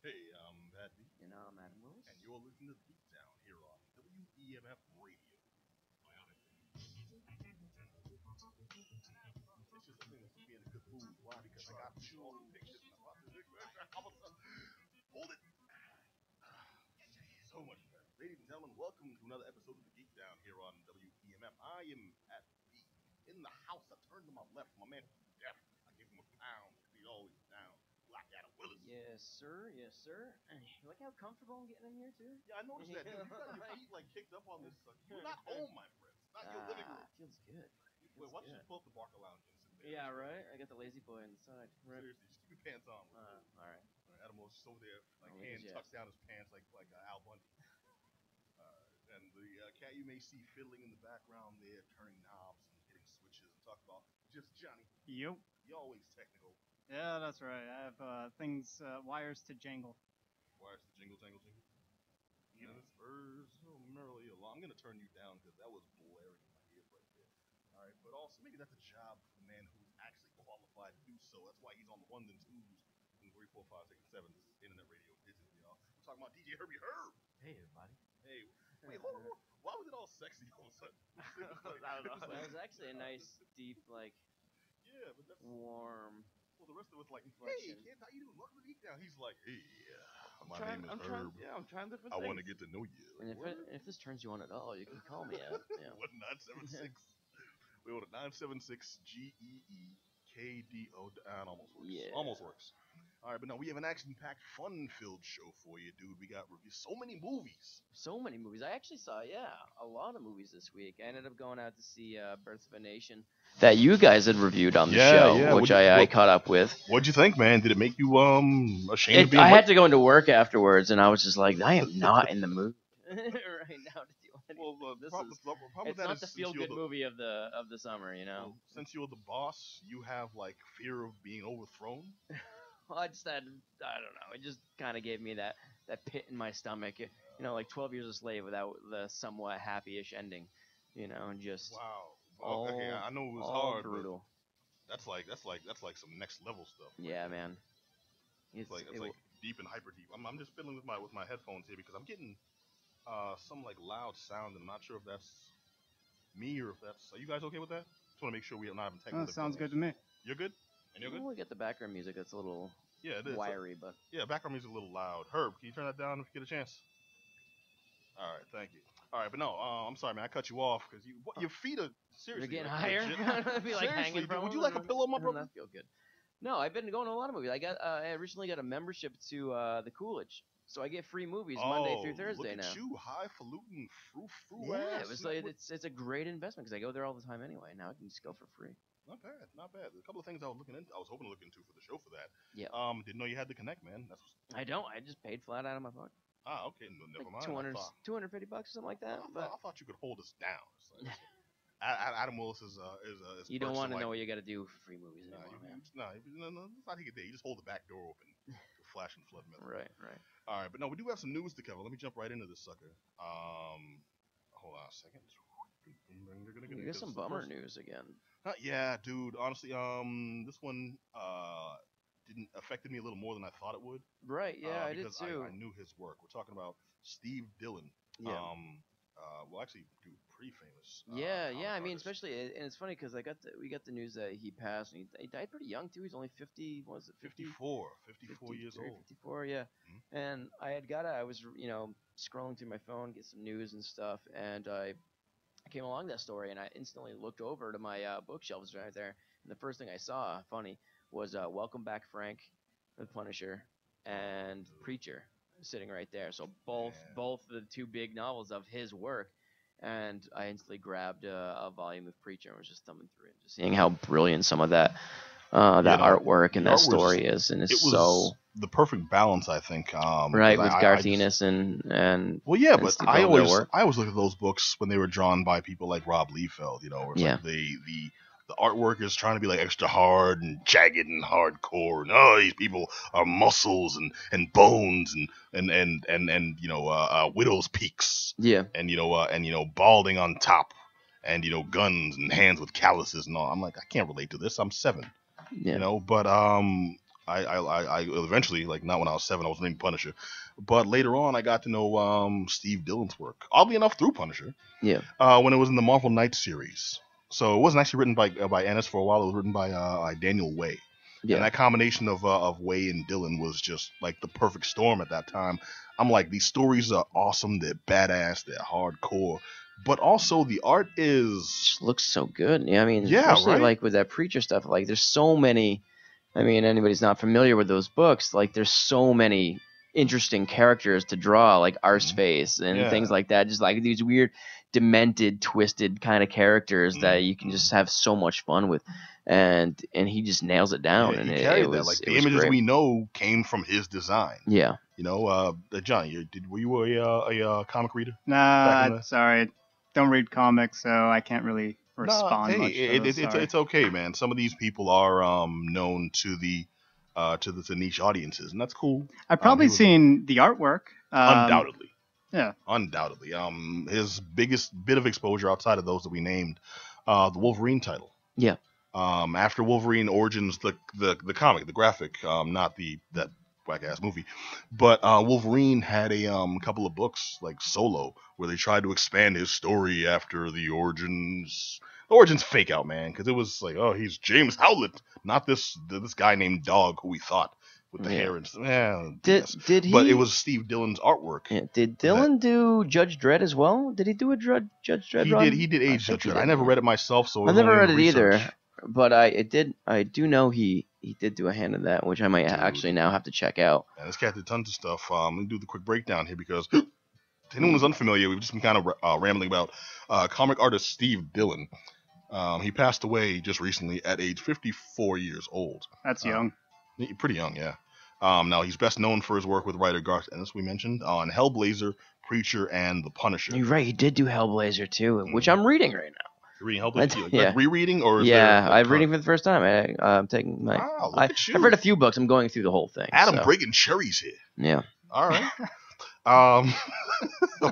Hey, I'm Pat B, And I'm Adam Willis. and you're listening to Geek Down here on WEMF Radio. It's just something that puts me in a good mood. Why? Because I got all the pictures and I'm about to all of a sudden, hold it. So much better. Ladies and gentlemen, welcome to another episode of the Geek Down here on WEMF. I am Pat B. In the house, I turned to my left. My man, Jeff. I gave him a pound because he's always down. Black Adam Willis. Yes, sir. Yes, sir. Look how comfortable I'm getting in here, too. Yeah, I noticed that. Dude. You got your feet like kicked up on this. You're not home, my friend. It's not your living room. Feels good. Wait, why don't you pull up the Barker Lounge and sit there? Yeah, right? I got the lazy boy inside. Right. Seriously, just keep your pants on. All right. Adam was just over there, like Oh, hand yeah. tucks down his pants like Al Bundy. And the cat you may see fiddling in the background there, turning knobs and hitting switches and talk about just Johnny. Yep. You're always technical. Yeah, that's right. I have wires to jangle. Wires to jingle, jangle, jingle. And it spurs so merrily along. I'm going to turn you down because that was blaring in my ears right there. All right, but also maybe that's a job for the man who's actually qualified to do so. That's why he's on the ones and twos and 3, 4, 5, 6, and 7. This is internet radio business, y'all. We're talking about DJ Herbie Herb. Hey, everybody. Hey, wait, hold on. Why was it all sexy all of a sudden? I don't know. That was actually a nice, deep, yeah, but that's warm. well. The rest of it's like, hey, Inflection. kid, how you doing? Welcome to Geek Down. He's like, hey, my name is Herb. I'm trying different I things. want to get to know you. And if this turns you on at all, you can call me out. Yeah. What 976? We ordered 976 GEEKDO. It almost works. Yeah. Almost works. All right, but no, we have an action-packed, fun-filled show for you, dude. We got reviews, so many movies. So many movies. I actually saw, a lot of movies this week. I ended up going out to see Birth of a Nation that you guys had reviewed on the show, which I caught up with. What'd you think, man? Did it make you ashamed of being I had to go into work afterwards, and I was just like, I am not in the mood right now to deal with Well, this. It's Not the feel-good movie of the summer, you know. Well, since you're the boss, you have like fear of being overthrown. Well, I just had, I don't know, it just kind of gave me that pit in my stomach, like 12 Years a Slave without the somewhat happy-ish ending, and just Wow. Okay, I know it was all hard, brutal. but that's like some next level stuff. Yeah, man. It's like deep and hyper deep. I'm just fiddling with my headphones here because I'm getting some like loud sound, and I'm not sure if that's me or if that's. Are you guys okay with that? Just want to make sure we are not having technical. Sounds good to me. You're good. And you're good? We get the background music that's a little it is. wiry, but... Yeah, background music a little loud. Herb, can you turn that down if you get a chance? All right, thank you. All right, but no, I'm sorry, man. I cut you off because your feet are seriously... You're getting like, higher? Be like hanging dude, from would you like a pillow, my brother? That feel good. No, I've been going to a lot of movies. I recently got a membership to the Coolidge, so I get free movies Monday through Thursday look at now. you, highfalutin, frou Yeah, ass. it was like it's a great investment because I go there all the time anyway. Now I can just go for free. Not bad, not bad. There's a couple of things I was hoping to look into for the show for that. Yeah. Didn't know you had the Connect, man. I don't. I just paid flat out of my pocket. Okay. No, never Like mind. $250 or something like that. I thought you could hold us down. Like, Adam Willis is you don't want to know what you got to do for free movies anymore, man. No, it's not he could do. You just hold the back door open, flash and flood metal. Right. All right, but no, we do have some news to cover. Let me jump right into this sucker. Hold on a second. We got some bummer news again. Yeah, dude. Honestly, this one didn't affected me a little more than I thought it would. Right. Yeah, I did too. I knew his work. We're talking about Steve Dillon. Yeah. Well, actually, dude, pretty famous. Yeah. I mean, artist. especially, and it's funny because we got the news that he passed, and he died pretty young too. He's only 50. What was it? 54 years old. 54. Yeah. Mm-hmm. And I was scrolling through my phone, get some news and stuff, and I came along that story, and I instantly looked over to my bookshelves right there, and the first thing I saw, funny, was Welcome Back, Frank, The Punisher, and Preacher sitting right there. So both the two big novels of his work, and I instantly grabbed a volume of Preacher and was just thumbing through it, just seeing how brilliant some of that artwork and that story is, and it's so the perfect balance, I think. Right, with Garth Ennis and well, yeah, and but Steve I Dillon, always look at those books when they were drawn by people like Rob Liefeld, where it's like the artwork is trying to be like extra hard and jagged and hardcore, and these people are muscles and bones and widow's peaks, and balding on top, and guns and hands with calluses and all. I'm like, I can't relate to this. I'm 7, but I eventually, like, not when I was 7, I was reading Punisher, but later on I got to know Steve Dillon's work. Oddly enough, through Punisher. Yeah. When it was in the Marvel Knights series. So it wasn't actually written by Ennis for a while. It was written by Daniel Way. Yeah. And that combination of Way and Dillon was just like the perfect storm at that time. I'm like, these stories are awesome. They're badass. They're hardcore. But also the art just looks so good. Yeah, I mean, Yeah, especially right? like with that Preacher stuff. Like, there's so many. I mean, anybody's not familiar with those books. Like, there's so many interesting characters to draw, like Arseface and Yeah. things like that. Just like these weird, demented, twisted kind of characters that you can just have so much fun with. And he just nails it down. Yeah, and he it carried that. was Like, it the was images great. we know came from his design. Yeah. You know, John, were you a comic reader? back in Nah, the- sorry, don't read comics, so I can't really respond Hey, much. To those, sorry. it's okay, man. Some of these people are known to the niche audiences, and that's cool. I've probably he was- seen the artwork. Undoubtedly. Yeah. Undoubtedly. His biggest bit of exposure outside of those that we named, the Wolverine title. Yeah. After Wolverine Origins, the comic, the graphic, not that whack ass movie, but Wolverine had a couple of books like solo where they tried to expand his story after the origins. The origins fake out, man, because it was like, oh, he's James Howlett, not this guy named Dog who we thought with the hair and stuff. Yeah, Did he? but it was Steve Dillon's artwork. Yeah, did Dillon do Judge Dredd as well? Did he do a Judge Dredd run? He did Age think Judge he Dredd. did. I never read it myself, so I've never read it research. either, but I do know he did do a hand in that, which I might actually now have to check out. And this cat did tons of stuff. Let me do the quick breakdown here because to anyone who's unfamiliar, we've just been kind of rambling about comic artist Steve Dillon. He passed away just recently at age 54 years old. That's young. Pretty young, yeah. Now, he's best known for his work with writer Garth Ennis, we mentioned, on Hellblazer, Preacher, and The Punisher. You're right, he did do Hellblazer too, which I'm reading right now. You're reading Hellblazer? Yeah. Like rereading? Or is Yeah, there, I'm reading for the first time. I'm taking my. Wow, look at you. I've read a few books. I'm going through the whole thing. Adam so. breaking cherries here. Yeah. All right. I'm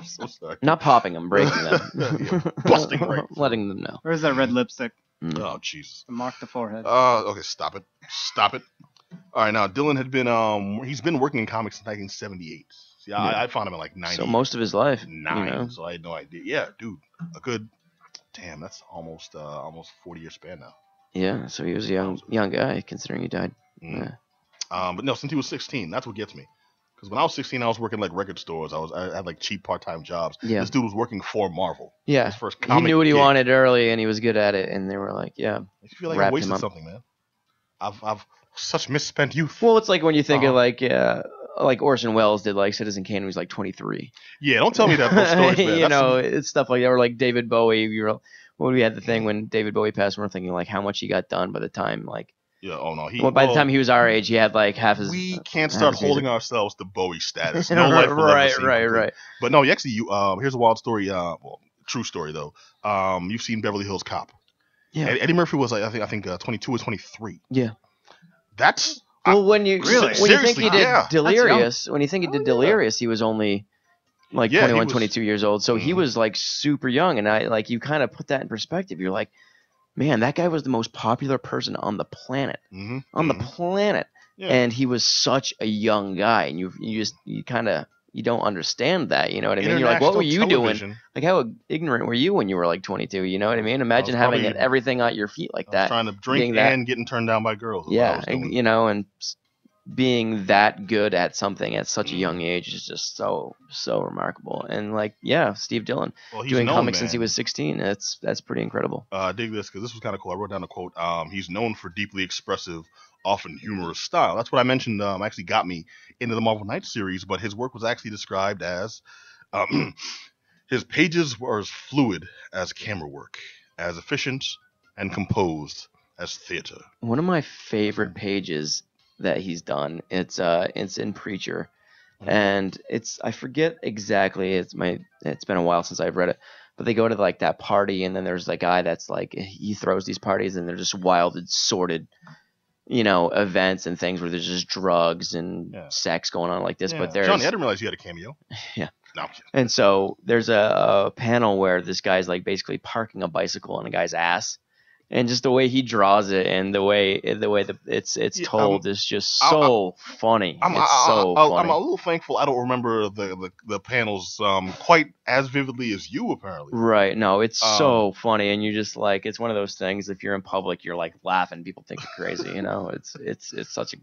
so sorry. Not popping them, breaking them. Yeah, busting grapes. Letting them know. Where's that red lipstick? Oh, Jesus. To mark the forehead. Okay, stop it. All right, now Dillon had been he's been working in comics since 1978. See, Yeah. I found him in like 90. So most of his life, nine. you know. So I had no idea. Yeah, dude, a good. Damn, that's almost 40-year span now. Yeah, so he was a young guy considering he died. Mm. Yeah. But no, since he was 16, that's what gets me. Because when I was 16, I was working like record stores. I had like cheap part-time jobs. Yeah. This dude was working for Marvel. Yeah. His first He comic knew what he gig. wanted early, and he was good at it. And they were like, "Yeah." I feel like I wrapped him wasted up. something, man. I've such misspent youth. Well, it's like when you think Uh-huh. of like Orson Welles did like Citizen Kane when he was like 23. Yeah, don't tell me that those stories, man. You That's know, it's stuff like that. Or like David Bowie. When we had the thing when David Bowie passed, we were thinking like how much he got done by the time like. Yeah. Oh no. By the time he was our age, he had like half his. We can't half start his music. holding ourselves to Bowie status. No life will ever right, seem right, complete. right. But no, actually, here's a wild story. Well, true story though. You've seen Beverly Hills Cop. Yeah. Eddie Murphy was like I think 22 or 23. Yeah. That's Well, when you Really? when you think Seriously, he did yeah. Delirious, when you think he did Delirious, he was only like Yeah, he 21, was- 22 years old. So he Mhm. was like super young, and I like you kind of put that in perspective. You're like, man, that guy was the most popular person on the planet, mm-hmm, on the planet, Yeah. and he was such a young guy, and you kind of you don't understand that, you know what I mean? You're like, what were you doing? Like, how ignorant were you when you were like 22? You know what I mean? Imagine having probably- everything at your feet like I was that. trying to drink being that- and getting turned down by girls. is what I Yeah, was doing. you know, and being that good at something at such a young age is just so remarkable. And like, yeah, Steve Dillon Well, he's doing known, comics since he man. was 16. That's pretty incredible. Dig this because this was kind of cool. I wrote down a quote. He's known for deeply expressive, often humorous style. That's what I mentioned. Actually got me into the Marvel Knights series, but his work was actually described as his pages were as fluid as camera work, as efficient and composed as theater. One of my favorite pages that he's done. It's in Preacher, and I forget exactly. It's been a while since I've read it. But they go to like that party, and then there's that guy that's like he throws these parties, and they're just wild and sordid, you know, events and things where there's just drugs and sex going on like this. Yeah. But there's Johnny, I didn't realize you had a cameo. Yeah. No, I'm kidding. And so there's a panel where this guy's like basically parking a bicycle on a guy's ass, And just the way he draws it, and the way that it's Yeah, told is just I, so funny. It's so I'm a funny. little thankful I don't remember the panels quite as vividly as you apparently. Right. No, it's so funny, and you're just like, it's one of those things. If you're in public, you're like laughing. People think you're crazy. You know, it's such a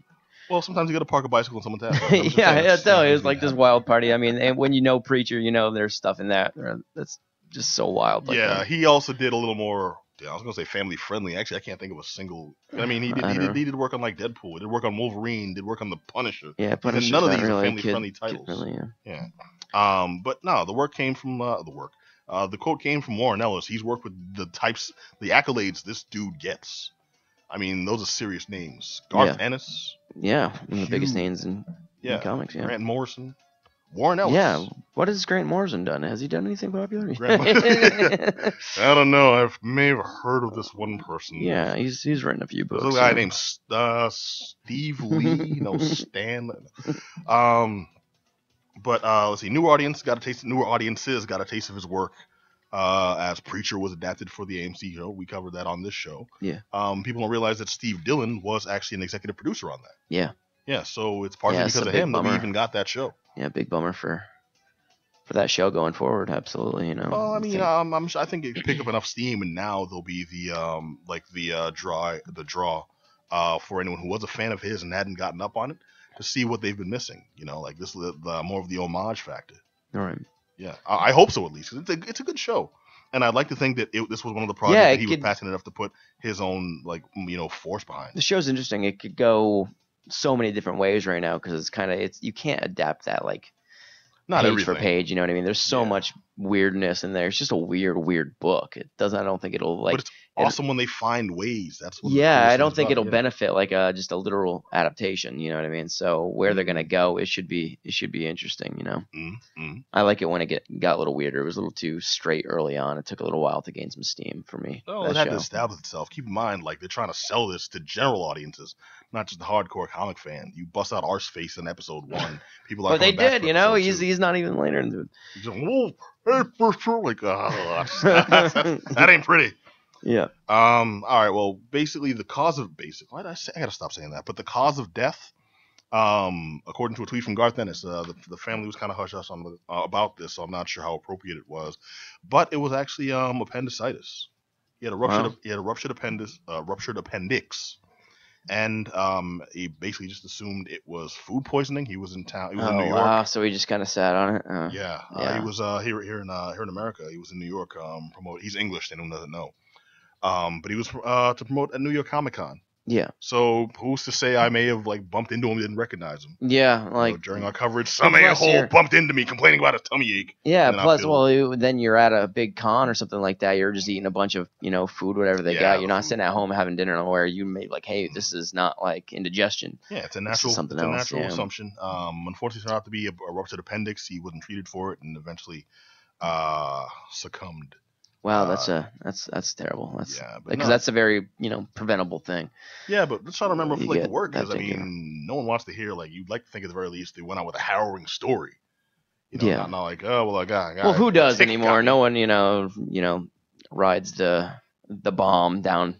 Well, sometimes you got to park a bicycle in someone's house. yeah. It's like this wild party. I mean, and when you know Preacher, you know there's stuff in that that's just so wild. Like Yeah, that. he also did a little more. Yeah, I was gonna say family friendly. Actually, I can't think of a single. I mean, he did work on like Deadpool. He did work on Wolverine. Did work on the Punisher. Yeah, Punisher. None of these are family friendly titles. Really, yeah. But no, the work came from the work. The quote came from Warren Ellis. He's worked with the accolades this dude gets. I mean, those are serious names. Garth Ennis. Yeah, one of the biggest names in comics. Yeah. Grant Morrison. Warren Ellis. Yeah. What has Grant Morrison done? Has he done anything popular? I don't know. I may have heard of this one person. Yeah, he's written a few books. There's a guy named Steve Lee. No, Stan. But let's see. Newer audiences got a taste of his work. As Preacher was adapted for the AMC show. We covered that on this show. Yeah. People don't realize that Steve Dillon was actually an executive producer on that. Yeah. Yeah, so it's partly because of him that we even got that show. Yeah, big bummer for that show going forward. Absolutely, you know. Well, I mean, I think it pick up enough steam, and now there'll be the draw for anyone who was a fan of his and hadn't gotten up on it to see what they've been missing. You know, like this the more of the homage factor. All right. Yeah, I hope so at least. It's a good show, and I'd like to think that this was one of the projects that he was passionate enough to put his own force behind. The show's interesting. It could go so many different ways right now because it's you can't adapt that like not page everything. for page. You know what I mean? There's so much weirdness in there. It's just a weird book. It doesn't. I don't think it'll like. But it's awesome when they find ways. That's what. Yeah, I don't think it'll benefit like just a literal adaptation. You know what I mean? So where they're gonna go, it should be interesting. You know. Mm-hmm. I like it when it got a little weirder. It was a little too straight early on. It took a little while to gain some steam for me. Oh, it had to establish itself. Keep in mind, like they're trying to sell this to general audiences, not just the hardcore comic fan. You bust out Arseface in episode 1. People are. But they did, you know. He's not even later into it. He's like, whoa, hey, for sure. Like, that ain't pretty. Yeah. All right. Well, basically, the cause of why did I say? I gotta stop saying that. But the cause of death, according to a tweet from Garth Ennis, the family was kind of hush hush on about this, so I'm not sure how appropriate it was. But it was actually appendicitis. He had a ruptured appendix. And he basically just assumed it was food poisoning. He was in town. He was in New York. Wow, so he just kind of sat on it. Yeah. He was here in America. He was in New York. He's English. Anyone doesn't know. But he was to promote a New York Comic Con. Yeah. So who's to say I may have like bumped into him and didn't recognize him? Yeah, like during our coverage, some a-hole bumped into me complaining about a tummy ache. Yeah. Plus, then you're at a big con or something like that. You're just eating a bunch of food, whatever they got. You're not sitting at home having dinner where you may like, hey, this is not like indigestion. Yeah, it's a natural assumption. Unfortunately, it turned out to be a ruptured appendix. He wasn't treated for it and eventually succumbed. Wow, that's terrible. Because that's a very preventable thing. Yeah, but let's try to remember for the work, because I mean, no one wants to hear like you'd like to think at the very least they went out with a harrowing story. Not like well, who does anymore? No one rides the bomb down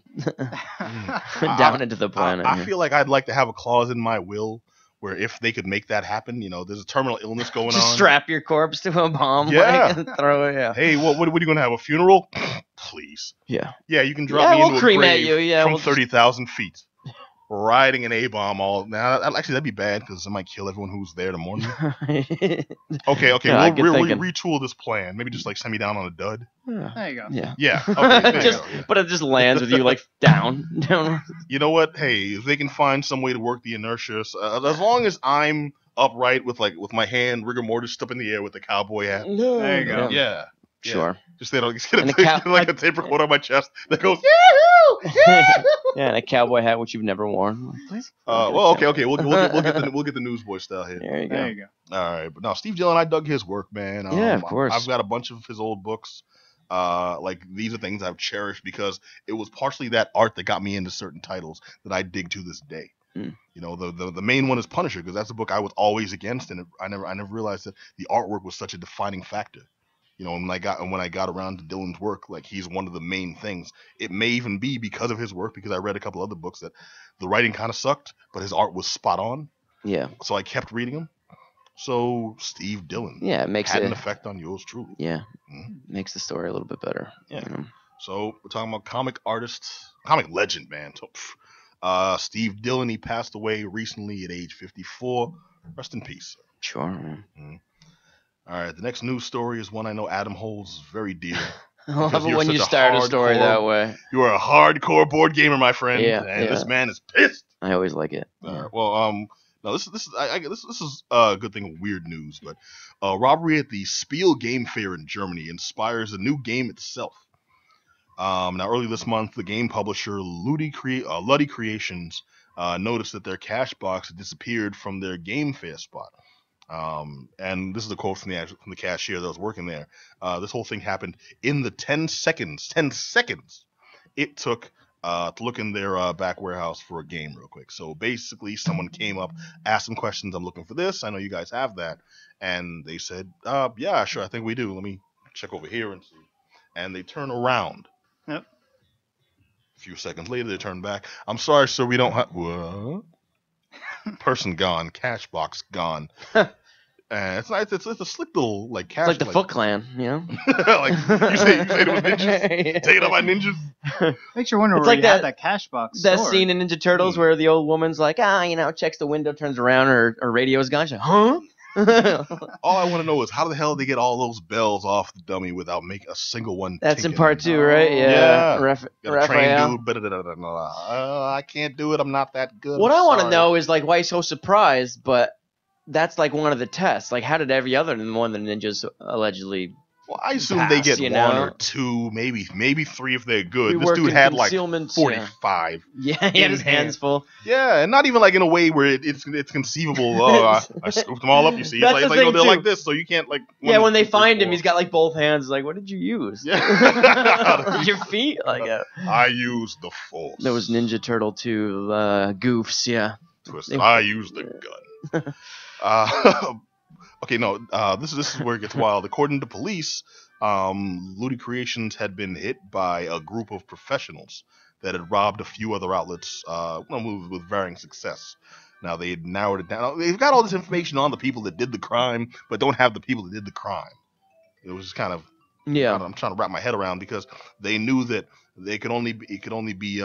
down into the planet. I feel like I'd like to have a clause in my will where if they could make that happen, there's a terminal illness going on. Just strap your corpse to a bomb. And throw it. Yeah. Hey, what are you going to have? A funeral? Please. Yeah. Yeah, you can drop me into a grave from we'll 30,000 feet. Riding an A-bomb all now. Actually, that'd be bad because it might kill everyone who's there to mourn me. Okay. We'll retool this plan. Maybe just like send me down on a dud. There you go. Yeah. Okay, but it just lands with you like down. You know what? Hey, if they can find some way to work the inertia, as long as I'm upright with my hand rigor mortis up in the air with the cowboy hat. There you go. Yeah. Sure. Just get a tape recorder on my chest that goes yahoo! Yeah, and a cowboy hat which you've never worn. Okay. We'll get the newsboy style here. There you go. All right, but no, Steve Dillon, I dug his work, man. Yeah, of course. I've got a bunch of his old books. These are things I've cherished because it was partially that art that got me into certain titles that I dig to this day. The main one is Punisher because that's a book I was always against, and I never realized that the artwork was such a defining factor. You know, when I got around to Dylan's work, like he's one of the main things. It may even be because of his work, because I read a couple other books that the writing kind of sucked, but his art was spot on. Yeah. So I kept reading them. So Steve Dillon, Yeah, it makes had it an effect on yours truly. Yeah, makes the story a little bit better. Yeah. You know? So we're talking about comic legend, man. Steve Dillon, he passed away recently at age 54. Rest in peace. Sure. Mm-hmm. All right, the next news story is one I know Adam holds very dear. I love it when you start a story that way. You are a hardcore board gamer, my friend, and this man is pissed. I always like it. Yeah. Well, no, this is a good thing of weird news, but robbery at the Spiel Game Fair in Germany inspires a new game itself. Now, early this month, the game publisher Luddy Creations noticed that their cash box had disappeared from their Game Fair spot. And this is a quote from the cashier that was working there. This whole thing happened in the 10 seconds it took to look in their back warehouse for a game real quick. So basically, someone came up, asked some questions. I'm looking for this. I know you guys have that. And they said, yeah, sure, I think we do. Let me check over here and see. And they turn around. Yep. A few seconds later, they turn back. I'm sorry, sir, we don't have... What? Person gone. Cash box gone. It's nice. It's a slick little like cash. It's like the Foot Clan, you know. Like you say it was ninjas. Yeah. Taken up by ninjas. Makes you wonder It's where like you had that cash box. That stored. scene in Ninja Turtles where the old woman's like, checks the window, turns around, her radio's gone. She's like, huh? All I want to know is how the hell they get all those bells off the dummy without making a single one. That's tinking. in part 2, right? Yeah. Got a Raphael. train dude. I can't do it. I'm not that good. What I want to know is like why he's so surprised, but that's like one of the tests. Like, how did every other one of the ninjas allegedly? Well, I assume pass, they get you one know? or two, maybe 3 if they're good. We This work dude in had like concealment, 45. Yeah, he had his hands full. Yeah, and not even like in a way where it's conceivable. I scooped them all up. You see, That's it's the like thing, they're too. like this, so you can't like. When they find him, he's got like both hands. Like, what did you use? Yeah. Your feet? Like, I used the force. There was Ninja Turtle 2 goofs. Yeah. Twisted. I used the gun. Okay, no. This is where it gets wild. According to police, Luddy Creations had been hit by a group of professionals that had robbed a few other outlets with varying success. Now, they had narrowed it down. They've got all this information on the people that did the crime, but don't have the people that did the crime. It was just kind of... Yeah. I'm trying to wrap my head around because they knew that it could only be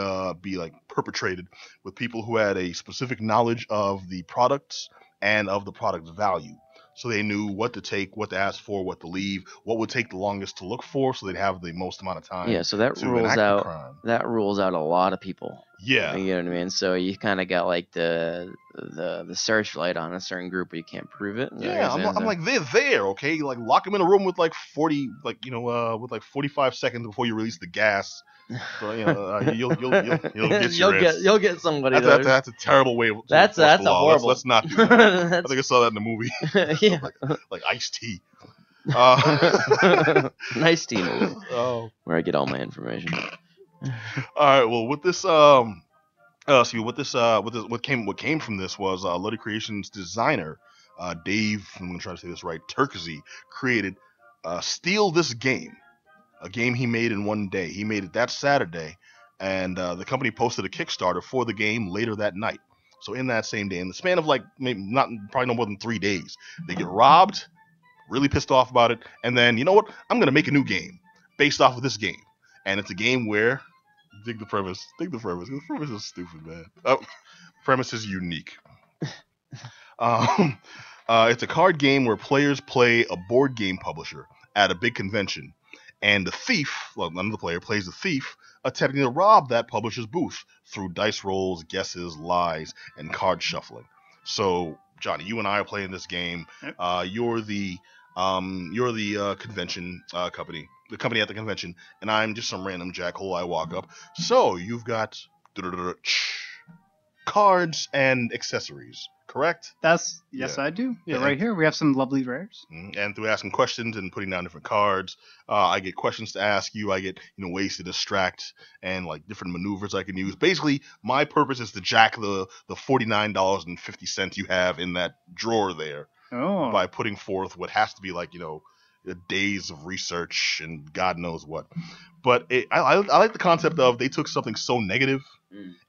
like perpetrated with people who had a specific knowledge of the products and of the product's value. So they knew what to take, what to ask for, what to leave, what would take the longest to look for, so they'd have the most amount of time. Yeah, so that rules out a lot of people. Yeah, you know what I mean. So you kind of got like the searchlight on a certain group, but you can't prove it. Yeah, I'm like they're there, okay. Like lock them in a room with like 45 seconds before you release the gas. So, you'll get your you'll get somebody. That's a terrible way. That's horrible. Let's not do that. I think I saw that in the movie. Yeah, like Ice-T. Nice tea movie. Oh, where I get all my information. All right. Well, with this, what came from this was Luddy Creations designer Dave. I'm gonna try to say this right. Turkzy created Steal This Game, a game he made in one day. He made it that Saturday, and the company posted a Kickstarter for the game later that night. So in that same day, in the span of like probably no more than 3 days, they get robbed, really pissed off about it, and then you know what? I'm gonna make a new game based off of this game, and it's a game where dig the premise. The premise is stupid, man. Premise is unique. It's a card game where players play a board game publisher at a big convention, and the thief, another player plays the thief, attempting to rob that publisher's booth through dice rolls, guesses, lies, and card shuffling. So, Johnny, you and I are playing this game. Yep. You're the convention company. The company at the convention, and I'm just some random jackhole. I walk up. So you've got cards and accessories, correct? Yes, Yeah. I do. Yeah. Right here we have some lovely rares. And through asking questions and putting down different cards, I get questions to ask you. I get ways to distract and like different maneuvers I can use. Basically, my purpose is to jack the $49.50 you have in that drawer there Oh. by putting forth what has to be like days of research and God knows what. But I like the concept of they took something so negative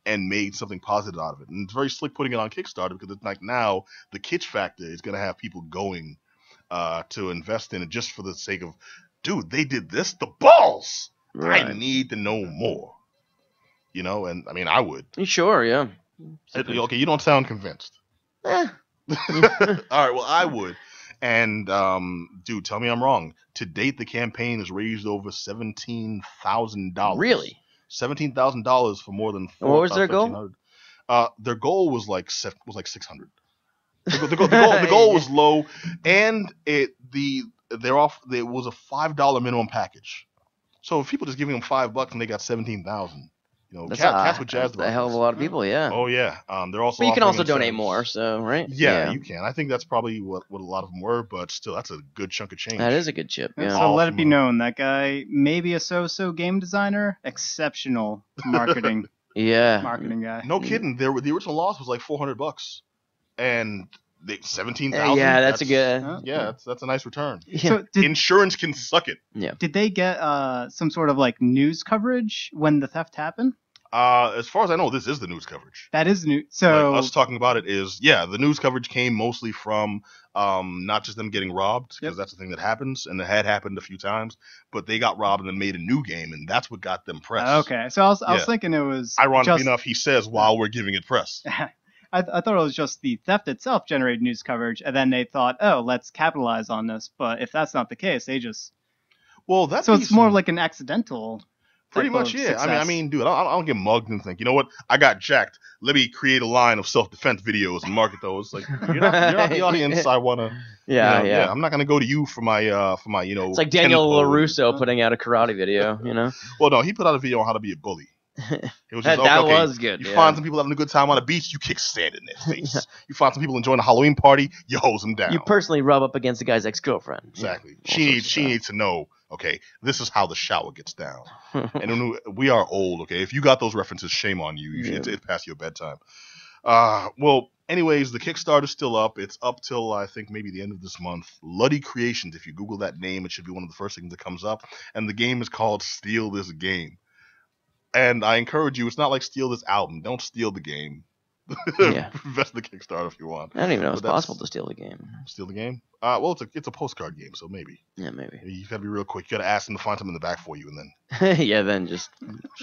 and made something positive out of it. And it's very slick putting it on Kickstarter because it's like now the kitsch factor is going to have people going to invest in it just for the sake of, dude, they did this, the balls. Right. I need to know more. And I mean, I would. Sure, yeah. Okay, you don't sound convinced. All right, well, I would. And, dude, tell me I'm wrong. To date, the campaign has raised over $17,000. Really? $17,000 for more than $4,000. What was their goal? Their goal was like 600. The goal was low, and it was a $5 minimum package. So if people just giving them $5 and they got 17,000. Cats would jazz about a hell of a lot of people, yeah. Oh yeah, they're also. But you can also donate more, so right? Yeah, you can. I think that's probably what a lot of them were, but still, that's a good chunk of change. That is a good chip. Yeah. So let it be known that guy may be a so-so game designer, exceptional marketing. Marketing guy. No kidding. The original loss was like $400, and 17,000. Yeah, that's a good. Yeah, that's a nice return. So insurance can suck it. Yeah. Did they get some sort of like news coverage when the theft happened? As far as I know, this is the news coverage. That is new. So us talking about it is, the news coverage came mostly from not just them getting robbed, because that's the thing that happens, and it had happened a few times, but they got robbed and then made a new game, and that's what got them press. Okay, so I was thinking it was ironically enough, he says while we're giving it press. I thought it was just the theft itself generated news coverage, and then they thought, oh, let's capitalize on this. But if that's not the case, they just it's more like an accidental. Pretty much, yeah. Success. I mean, dude, I don't get mugged and think, you know what? I got jacked. Let me create a line of self-defense videos and market those. Like, you're not the audience I want to. Yeah. I'm not gonna go to you for my. It's like Daniel LaRusso putting out a karate video, Well, no, he put out a video on how to be a bully. It was just, that was good. You find some people having a good time on a beach, you kick sand in their face. You find some people enjoying a Halloween party, you hose them down. You personally rub up against the guy's ex-girlfriend. Exactly. She needs to know. Okay, this is how the shower gets down. And we are old, okay? If you got those references, shame on you. It's past your bedtime. Well, anyways, the Kickstarter's still up. It's up till, I think, maybe the end of this month. Luddy Creations. If you Google that name, it should be one of the first things that comes up. And the game is called Steal This Game. And I encourage you, it's not like steal this album. Don't steal the game. Invest in the Kickstarter if you want. I don't even know it's possible to steal the game. Steal the game? Well, it's a postcard game, so maybe. Yeah, maybe. You gotta be real quick. You gotta ask them to find something in the back for you, and then. Then just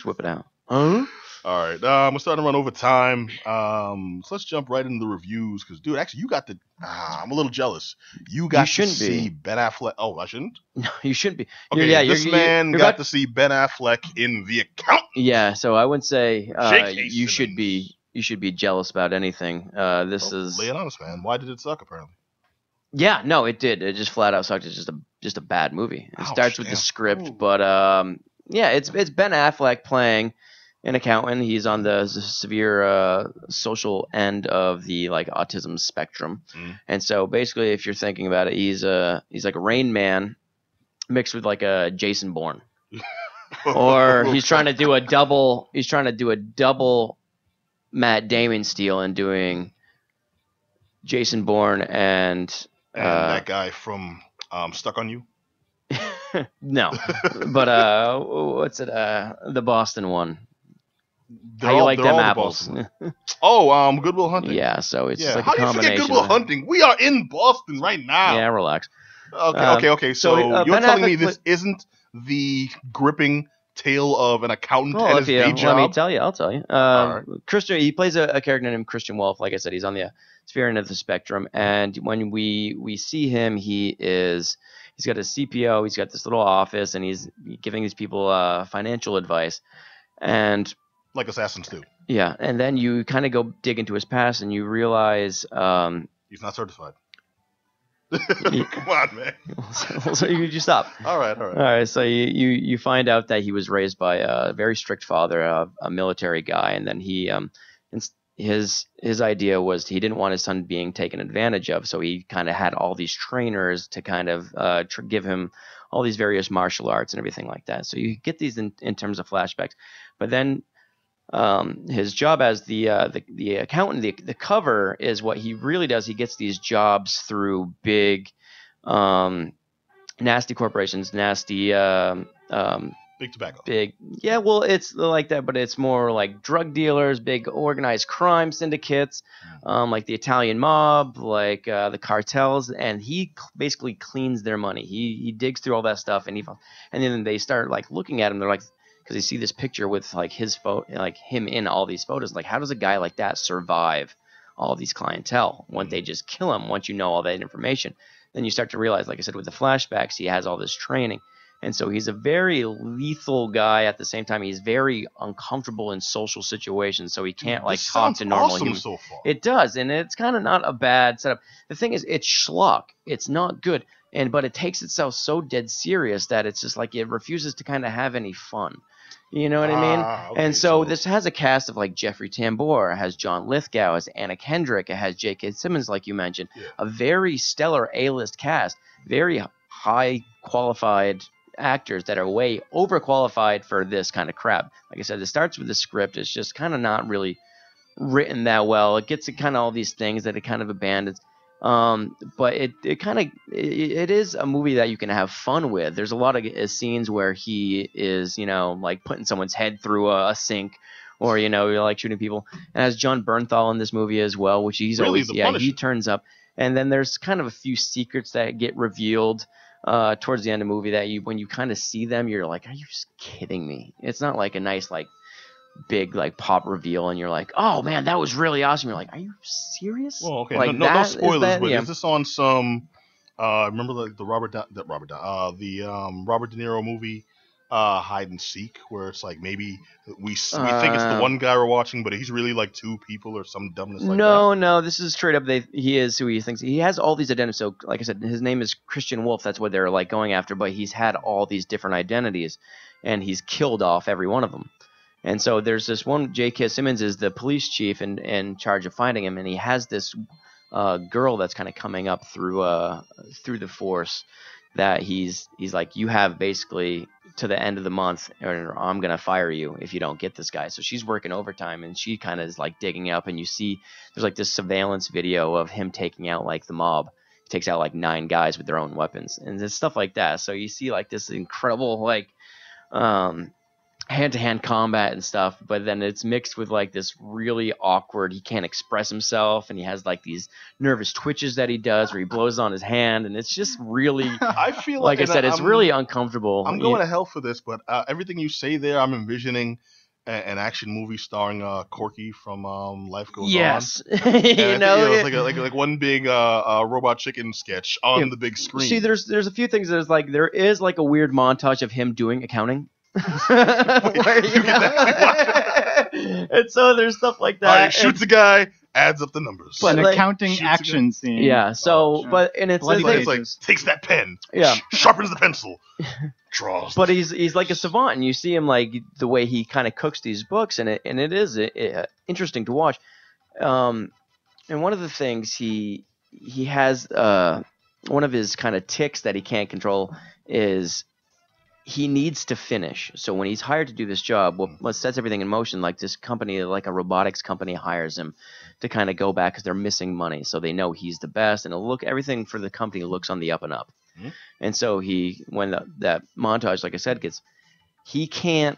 whip it out. Huh? All right, we're starting to run over time. So let's jump right into the reviews, because, dude, actually, you got the. I'm a little jealous. You got to see Ben Affleck. Oh, I shouldn't. No, you shouldn't be. Okay, this man got to see Ben Affleck in The Accountant. Yeah, so I wouldn't say you should be. You should be jealous about anything. This is. Lay it on us, man. Why did it suck? Apparently. Yeah, no, it did. It just flat out sucked. It's just a bad movie. It starts with the script, but it's Ben Affleck playing an accountant. He's on the severe social end of the autism spectrum, and so basically, if you're thinking about it, he's like a Rain Man mixed with like a Jason Bourne, or he's trying to do a double. He's trying to do a double Matt Damon steal and doing Jason Bourne and that guy from Stuck on You. No, but what's it? The Boston one. How you like them apples? Good Will Hunting. Yeah, so it's like how a combination. How do you forget Good Will Hunting? We are in Boston right now. Yeah, relax. Okay. So you're telling me this isn't the gripping tale of an accountant and his day job? Let me tell you. I'll tell you. Right. Christian, he plays a character named Christian Wolf. Like I said, he's on the sphere end of the spectrum, and when we see him, he's got a CPO. He's got this little office, and he's giving these people financial advice, and like assassins do. Yeah, and then you kind of go dig into his past, and you realize he's not certified. Come on, man. So you stop. All right. So you find out that he was raised by a very strict father, a military guy, and then his idea was he didn't want his son being taken advantage of, so he kind of had all these trainers to kind of give him all these various martial arts and everything like that. So you get these in terms of flashbacks, but then his job as the accountant, the cover is what he really does. He gets these jobs through big nasty corporations, nasty big tobacco. Yeah, well, it's like that, but it's more like drug dealers, big organized crime syndicates, like the Italian mob, like the cartels, and he basically cleans their money. He digs through all that stuff, and then they start like looking at him. They're like, because they see this picture with like his like him in all these photos. Like, how does a guy like that survive all these clientele? Won't they just kill him once you know all that information? Then you start to realize, like I said, with the flashbacks, he has all this training. And so he's a very lethal guy. At the same time, he's very uncomfortable in social situations, so he can't like talk to normal humans. So far. It does, and it's kind of not a bad setup. The thing is, it's schlock. It's not good, but it takes itself so dead serious that it's just like it refuses to kind of have any fun. You know what I mean? Okay, and so this has a cast of like Jeffrey Tambor, it has John Lithgow, it has Anna Kendrick, it has J.K. Simmons, like you mentioned. Yeah. A very stellar A-list cast, very high qualified actors that are way overqualified for this kind of crap. Like I said, it starts with the script. It's just kind of not really written that well. It gets to kind of all these things that it kind of abandons. But it is a movie that you can have fun with. There's a lot of scenes where he is, like putting someone's head through a sink, or like shooting people. And has John Bernthal in this movie as well, which he's really always he turns up. And then there's kind of a few secrets that get revealed towards the end of the movie that when you kind of see them, you're like, are you just kidding me? It's not like a nice like big like pop reveal and you're like, oh man, that was really awesome. You're like, are you serious? Well, okay, like no spoilers, but is this on some remember like the Robert De Niro movie Hide and Seek, where it's like maybe we think it's the one guy we're watching, but he's really like two people or some dumbness like that? No, this is straight up. He is who he thinks. He has all these identities. So, like I said, his name is Christian Wolf. That's what they're like going after. But he's had all these different identities, and he's killed off every one of them. And so there's this one. J.K. Simmons is the police chief and in charge of finding him, and he has this girl that's kind of coming up through the force. That he's like, you have basically to the end of the month, or I'm gonna fire you if you don't get this guy. So she's working overtime, and she kind of is like digging up, and you see there's like this surveillance video of him taking out like the mob. He takes out like 9 guys with their own weapons, and there's stuff like that. So you see like this incredible like hand-to-hand combat and stuff, but then it's mixed with like this really awkward, he can't express himself, and he has like these nervous twitches that he does where he blows on his hand, and it's just really I feel like I said, it's really uncomfortable. I'm going to hell for this, but everything you say there, I'm envisioning an action movie starring Corky from Life Goes On. Yes. It's like one big Robot Chicken sketch on the big screen. See, there's a few things. There is like a weird montage of him doing accounting. And so there's stuff like that. He shoots a guy, adds up the numbers. But an accounting action scene. Yeah. So, it's like takes that pen, sharpens the pencil, draws. But he's like a savant, and you see him like the way he kind of cooks these books, and it is interesting to watch. And one of the things he has one of his kind of tics that he can't control is he needs to finish. So when he's hired to do this job, what sets everything in motion, like this company, like a robotics company, hires him to kind of go back because they're missing money. So they know he's the best, and everything for the company looks on the up and up. Mm-hmm. And so when that montage, like I said, he can't,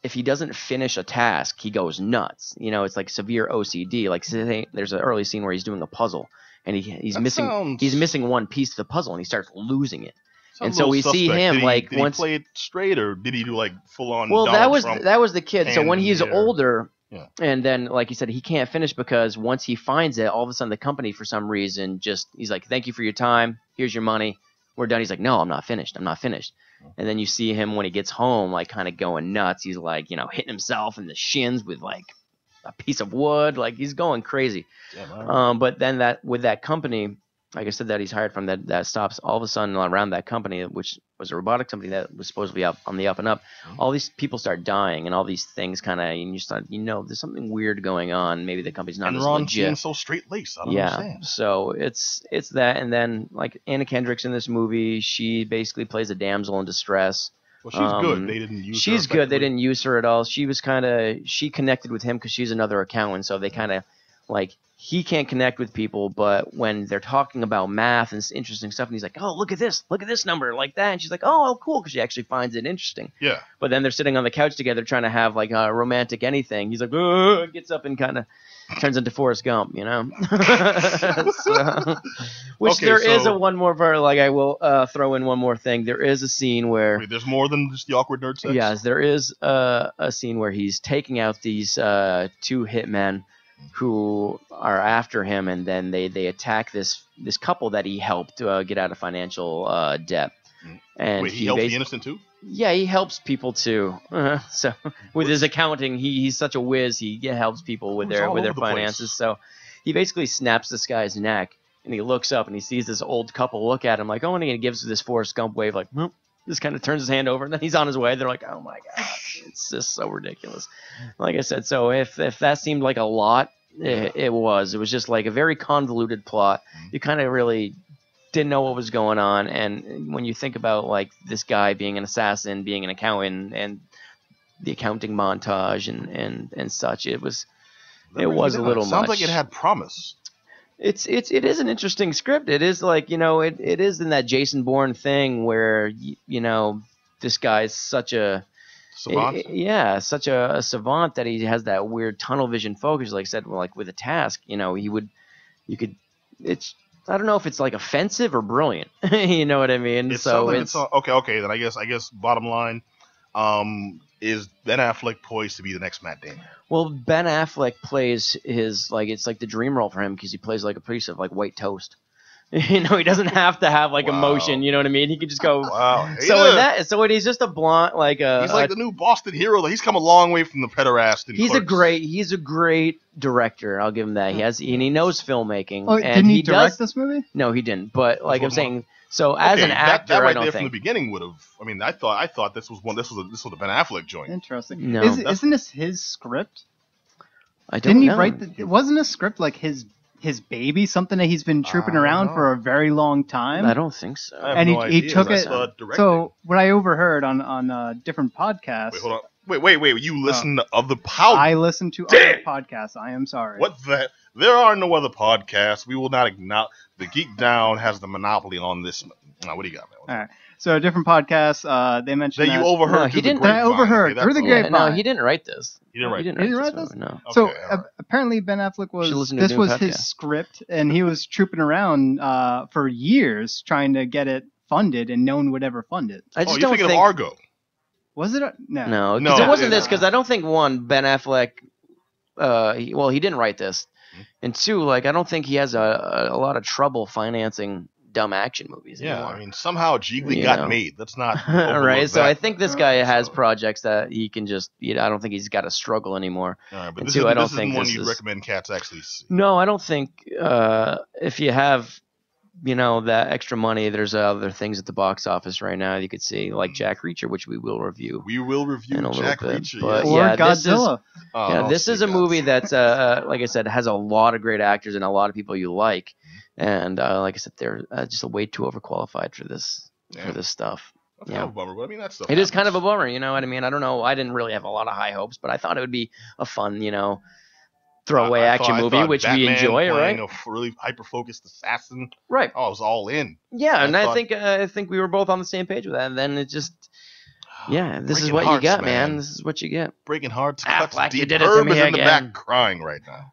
if he doesn't finish a task, he goes nuts. It's like severe OCD. Like there's an early scene where he's doing a puzzle, and he's missing one piece of the puzzle, and he starts losing it. And so we see him did he play it straight, or did he do like full on? Well, Donald that was the kid. So when he's older, yeah. And then like he said, he can't finish because once he finds it, all of a sudden the company for some reason he's like, thank you for your time. Here's your money. We're done. He's like, no, I'm not finished. And then you see him when he gets home, like kind of going nuts. He's like, hitting himself in the shins with like a piece of wood. Like he's going crazy. Yeah, but then with that company, like I said, that he's hired from, that stops all of a sudden around that company, which was a robotic company that was supposed to be up on the up and up. Mm-hmm. All these people start dying, and all these things kind of, and you start, there's something weird going on. Maybe the company's not as legit. And so straight laced. I don't understand. So it's that, and then like Anna Kendrick's in this movie. She basically plays a damsel in distress. Well, she's good. They didn't use her. She's good. They didn't use her at all. She was she connected with him because she's another accountant. So they kind of like he can't connect with people, but when they're talking about math and interesting stuff, and he's like, "Oh, look at this number," like that, and she's like, "Oh, cool," because she actually finds it interesting. Yeah. But then they're sitting on the couch together trying to have like a romantic anything. He's like, gets up and kind of turns into Forrest Gump, you know. Which there is one more part. Like I will throw in one more thing. There is a scene where there's more than just the awkward nerd sex. Yes, there is a scene where he's taking out these 2 hitmen who are after him, and then they attack this couple that he helped get out of financial debt. And wait, he helps the innocent too? Yeah, he helps people too. So with his accounting, he's such a whiz. He helps people with their finances. So he basically snaps this guy's neck, and he looks up and he sees this old couple look at him like, oh, and he gives this Forrest Gump wave like, just kind of turns his hand over, and then he's on his way. They're like, oh my god, it's just so ridiculous. Like I said, so if that seemed like a lot, it was just like a very convoluted plot. You kind of really didn't know what was going on, and when you think about like this guy being an assassin, being an accountant, and the accounting montage and such, it was a little much. Sounds like it had promise. It is an interesting script. It is like, it is in that Jason Bourne thing where this guy's such a savant. Such a savant that he has that weird tunnel vision focus. Like I said, like with a task, I don't know if it's like offensive or brilliant. You know what I mean? Okay. Then I guess bottom line, is Ben Affleck poised to be the next Matt Damon? Well, Ben Affleck plays it's like the dream role for him because he plays like a piece of like white toast. He doesn't have to have like emotion. You know what I mean? He can just go. Wow. He's just a blonde he's like the new Boston hero. He's come a long way from the pederast. He's a great director. I'll give him that. He knows filmmaking. Oh, didn't he direct this movie? No, he didn't. But like I'm saying, so as an actor, that right I don't there think from the beginning would have. I mean, I thought this was a Ben Affleck joint. Interesting. No, isn't this his script? I don't know. Didn't he write? It wasn't a script like his baby, something that he's been trooping around for a very long time. I don't think so. And he took it. So what I overheard on different podcasts. Wait, hold on. Wait. You listen to other podcasts? I listen to other podcasts. I am sorry. What the? There are no other podcasts. We will not acknowledge. The Geek Down has the monopoly on this. Now, what do you got, man? All right. So different podcasts, they mentioned that you overheard. No, he didn't. That I overheard through the grapevine. No, he didn't write this. He didn't write this. No. So apparently Ben Affleck was his script, and he was trooping around for years trying to get it funded, and no one would ever fund it. I just don't think of Argo. Was it? No, because it wasn't this. Because I don't think Ben Affleck. He didn't write this, and two, I don't think he has a lot of trouble financing dumb action movies anymore. I mean, somehow Jiggly got made. That's not right. So I think this guy has projects that he can just. I don't think he's got to struggle anymore. All right, but this is one you'd recommend cats actually see. No, I don't think. If you have, that extra money, there's other things at the box office right now you could see, like Jack Reacher, which we will review. We will review in a Jack little bit. Reacher, but Godzilla. This is a movie that's, like I said, has a lot of great actors and a lot of people you like. And like I said, they're just way too overqualified for this stuff. That's kind of a bummer, but I mean that's it is kind of a bummer, you know what I mean? I don't know. I didn't really have a lot of high hopes, but I thought it would be a fun, throwaway action movie, which Batman we enjoy, right? A really hyper-focused assassin, right? Oh, I was all in. Yeah, I think we were both on the same page with that. And then it just, this is what you got, man. This is what you get. Breaking hearts, cuts deep. You did it to me in the back crying right now.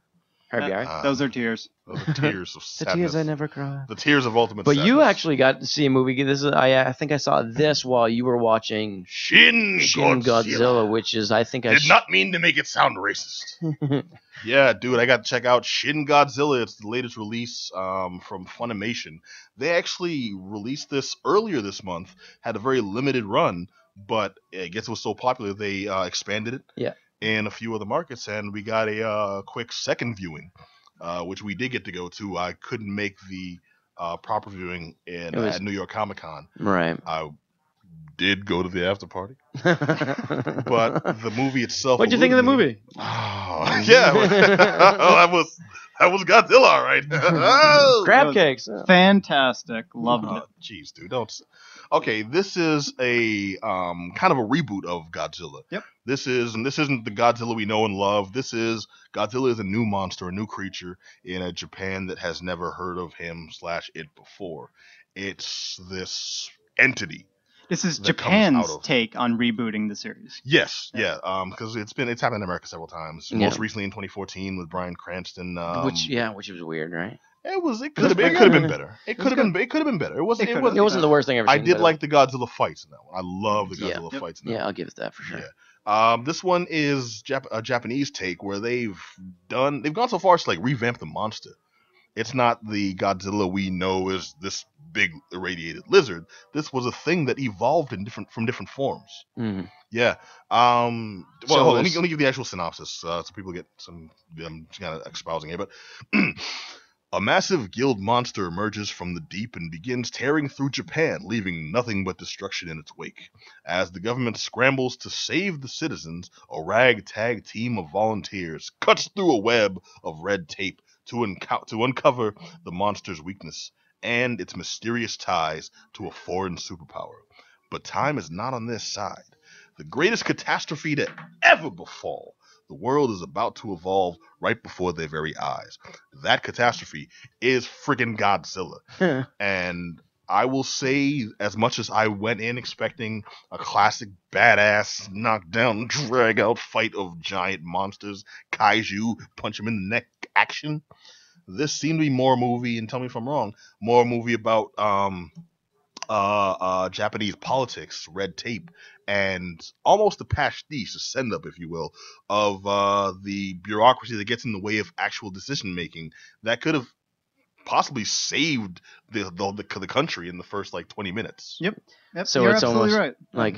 Those are tears. Those are tears of sadness. The tears I never cry. The tears of ultimate sadness. But you actually got to see a movie. I think I saw this while you were watching Shin Godzilla, which is I did not mean to make it sound racist. Yeah, dude, I got to check out Shin Godzilla. It's the latest release from Funimation. They actually released this earlier this month. Had a very limited run, but I guess it was so popular they expanded it. Yeah. In a few other markets, and we got a quick second viewing, which we did get to go to. I couldn't make the proper viewing at New York Comic Con. Right. I did go to the after party, but the movie itself. What'd you think of the movie? Oh, yeah, that was Godzilla, all right. Crab cakes. Fantastic, loved it. Jeez, dude, don't. Okay, this is a kind of a reboot of Godzilla. Yep. This isn't the Godzilla we know and love. Godzilla is a new monster, a new creature in a Japan that has never heard of him/it before. It's this entity. This is Japan's take on rebooting the series. Yes, yeah, because it's happened in America several times. Most recently in 2014 with Bryan Cranston. Which was weird, right? It could have been better. It could have been better. It wasn't the worst thing I've ever seen. I did like the Godzilla fights in that one. I love the Godzilla fights in that one. Yeah, I'll give it that for sure. Yeah. This one is a Japanese take where they've gone so far as to like revamp the monster. It's not the Godzilla we know as this big irradiated lizard. This was a thing that evolved from different forms. Mm-hmm. Yeah. Let me give the actual synopsis so people get some. I'm kind of espousing here, but a massive guild monster emerges from the deep and begins tearing through Japan, leaving nothing but destruction in its wake. As the government scrambles to save the citizens, a ragtag team of volunteers cuts through a web of red tape to uncover the monster's weakness and its mysterious ties to a foreign superpower. But time is not on their side. The greatest catastrophe to ever befall the world is about to evolve right before their very eyes. That catastrophe is friggin' Godzilla. And I will say, as much as I went in expecting a classic badass knockdown, drag out fight of giant monsters, kaiju, punch them in the neck action, this seemed to be more movie, and tell me if I'm wrong, more movie about Japanese politics, red tape, and almost a pastiche, a send-up, if you will, of the bureaucracy that gets in the way of actual decision making that could have possibly saved the country in the first 20 minutes. Yep. So it's almost right. Like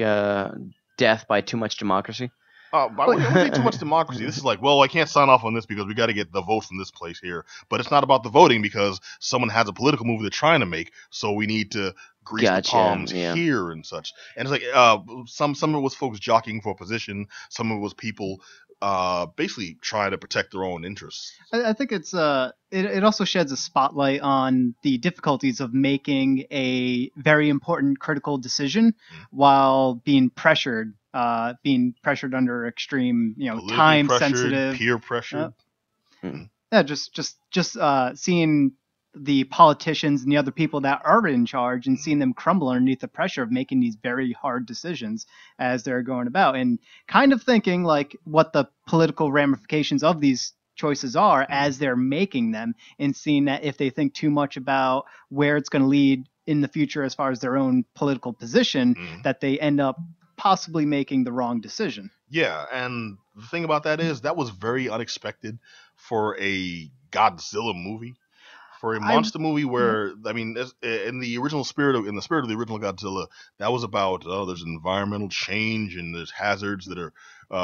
death by too much democracy. I wouldn't say too much democracy. This is I can't sign off on this because we got to get the vote from this place here. But it's not about the voting because someone has a political move they're trying to make, so we need to grease the palms here and such. And it's some of it was folks jockeying for a position. Some of it was people basically trying to protect their own interests. I think it's it also sheds a spotlight on the difficulties of making a very important critical decision while being pressured under extreme, time sensitive, peer pressure. Just seeing the politicians and the other people that are in charge and seeing them crumble underneath the pressure of making these very hard decisions as they're going about, and kind of thinking what the political ramifications of these choices are as they're making them, and seeing that if they think too much about where it's going to lead in the future as far as their own political position, that they end up possibly making the wrong decision. Yeah, and the thing about that is that was very unexpected for a Godzilla movie. For a monster movie where, in the spirit of the original Godzilla, that was about, there's environmental change and there's hazards that are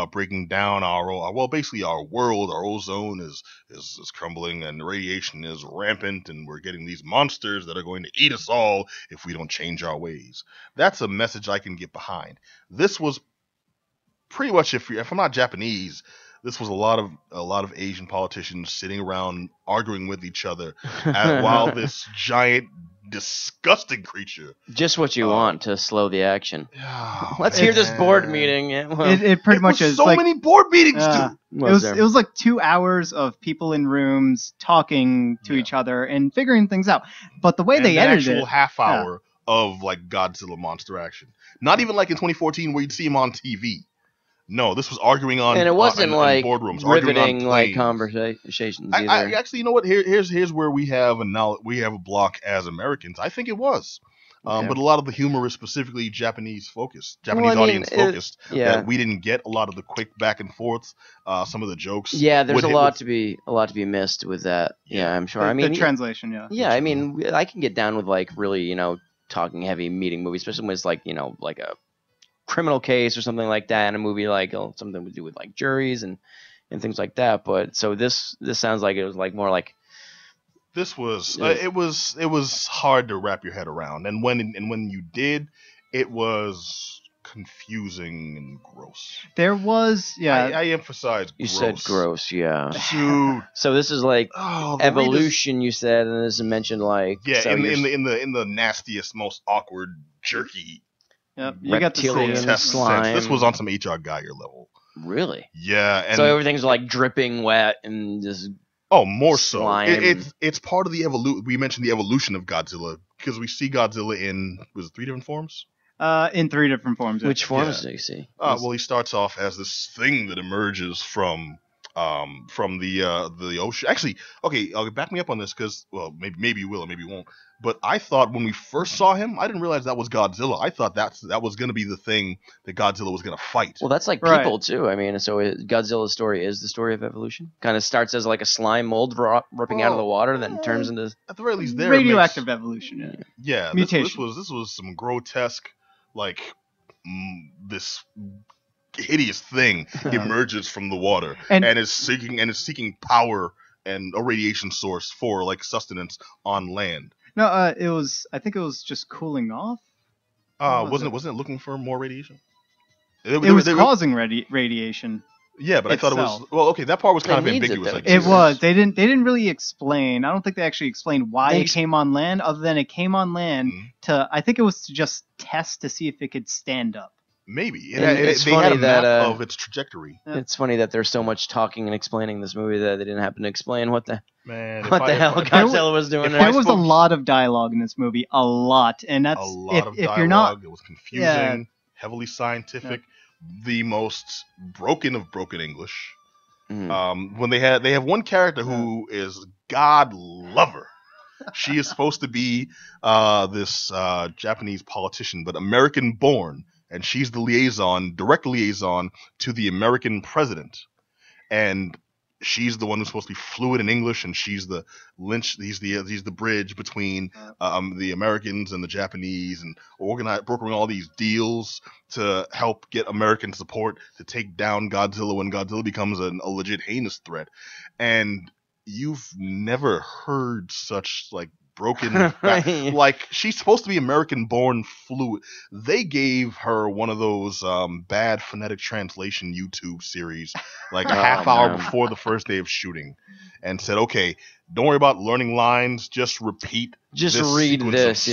breaking down basically our world. Our ozone is crumbling and radiation is rampant, and we're getting these monsters that are going to eat us all if we don't change our ways. That's a message I can get behind. This was pretty much, if I'm not Japanese, this was a lot of Asian politicians sitting around arguing with each other while this giant, disgusting creature. Just what you want to slow the action. Let's hear this board meeting. It pretty much is. So many board meetings, dude. It was 2 hours of people in rooms talking to each other and figuring things out. But the way they edited it, half hour of Godzilla monster action. Not even like in 2014 where you'd see him on TV. No, this was arguing on, and it wasn't in boardrooms, riveting conversations either. I actually, you know what? Here's where we have a block as Americans. I think it was, but a lot of the humor is specifically Japanese focused, audience focused. That we didn't get a lot of the quick back and forths. Some of the jokes. Yeah, there's a lot to be missed with that. Yeah, I'm sure. The translation. Yeah. Yeah, I can get down with really talking heavy meeting movies, especially when it's like a criminal case or something like that in a movie, something to do with juries and things like that. But so this sounds like it was more like this was it was hard to wrap your head around, and when you did, it was confusing and gross. There was, I emphasize You gross. said gross, yeah. Shoot. So this is like evolution, you said, and this is mentioned like so in the nastiest, most awkward, jerky. Yep, you got to see reptilian slime. Sense. This was on some HR Geiger level. Really? Yeah, and so everything's like dripping wet and just more slime. so. It's part of the evolution. We mentioned the evolution of Godzilla because we see Godzilla in 3 different forms. In 3 different forms. Which forms do you see? Well, he starts off as this thing that emerges from the ocean. Actually, okay, back me up on this because, well, maybe you will or maybe you won't. But I thought when we first saw him, I didn't realize that was Godzilla. I thought that was going to be the thing that Godzilla was going to fight. Well, that's like people too. I mean, so Godzilla's story is the story of evolution. Kind of starts as like a slime mold ripping out of the water, then turns into at the very least radioactive evolution. Yeah, mutation. This was some grotesque, like this hideous thing emerges from the water and is seeking power and a radiation source for like sustenance on land. No, I think it was just cooling off. Wasn't it looking for more radiation? It was causing radiation. Yeah, but itself. I thought it was okay. That part was kind of ambiguous. It was. They didn't really explain. I don't think they actually explained why it came on land, other than it came on land to. I think it was to just test to see if it could stand up. Maybe. It's funny had a map of its trajectory. It's funny that there's so much talking and explaining this movie that they didn't happen to explain what the hell Godzilla was doing. There was a lot of dialogue in this movie, a lot, and that's if you're not. It was confusing, heavily scientific, the most broken of broken English. When they have one character who is God lover. She is supposed to be this Japanese politician, but American born. And she's the direct liaison to the American president. And she's the one who's supposed to be fluent in English, and she's the he's the bridge between the Americans and the Japanese, and brokering all these deals to help get American support to take down Godzilla when Godzilla becomes a legit heinous threat. And you've never heard such like broken like she's supposed to be American born fluent. They gave her one of those bad phonetic translation YouTube series like a half hour before the first day of shooting and said, okay, don't worry about learning lines, just read this.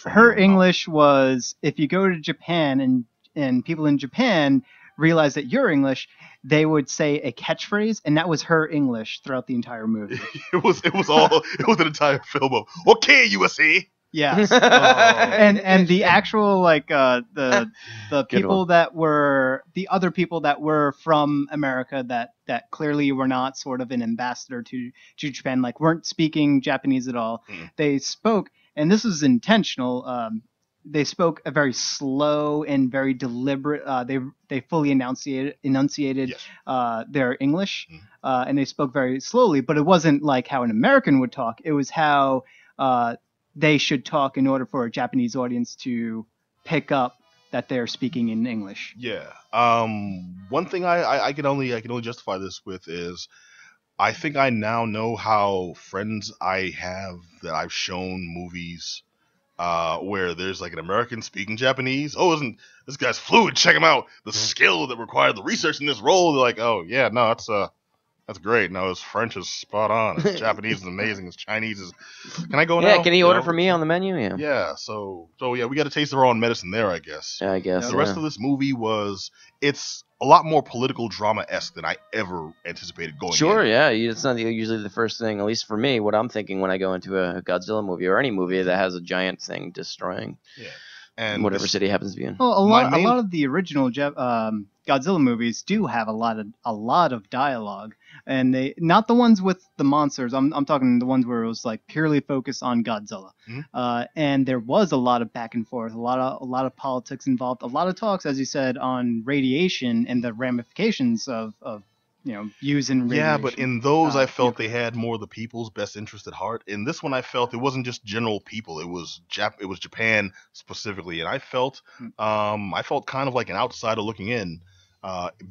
Her English was, if you go to Japan and people in Japan realize that you're English, they would say a catchphrase, and that was her English throughout the entire movie. It was an entire film of "Okay, USA." Yes, and the actual like the people that were the other people that were from America that clearly were not sort of an ambassador to Japan, like weren't speaking Japanese at all. They spoke, and this was intentional. They spoke a very slow and very deliberate. They fully enunciated their English, and they spoke very slowly. But it wasn't like how an American would talk. It was how they should talk in order for a Japanese audience to pick up that they're speaking in English. Yeah. One thing I can only justify this with is I think I now know how friends I have that I've shown movies. Where there's like an American speaking Japanese. Oh, isn't this guy's fluid? Check him out. The skill that required the research in this role. They're like, oh yeah, no, that's great. No, his French is spot on. His Japanese is amazing. His Chinese is. Can I go now? Yeah, can he order for me on the menu? Yeah. Yeah. So yeah, we got to taste our own medicine there, I guess. Yeah, I guess. The rest of this movie it's a lot more political drama-esque than I ever anticipated going. Sure, yeah. It's not usually the first thing, at least for me, what I'm thinking when I go into a Godzilla movie or any movie that has a giant thing destroying and whatever city happens to be in. Well, a lot of the original Godzilla movies do have a lot of dialogue, and they not the ones with the monsters. I'm talking the ones where it was like purely focused on Godzilla, and there was a lot of back and forth, a lot of politics involved, a lot of talks, as you said, on radiation and the ramifications of using radiation. Yeah, but in those I felt they had more of the people's best interest at heart. In this one I felt it wasn't just general people, it was Japan specifically, and I felt kind of like an outsider looking in.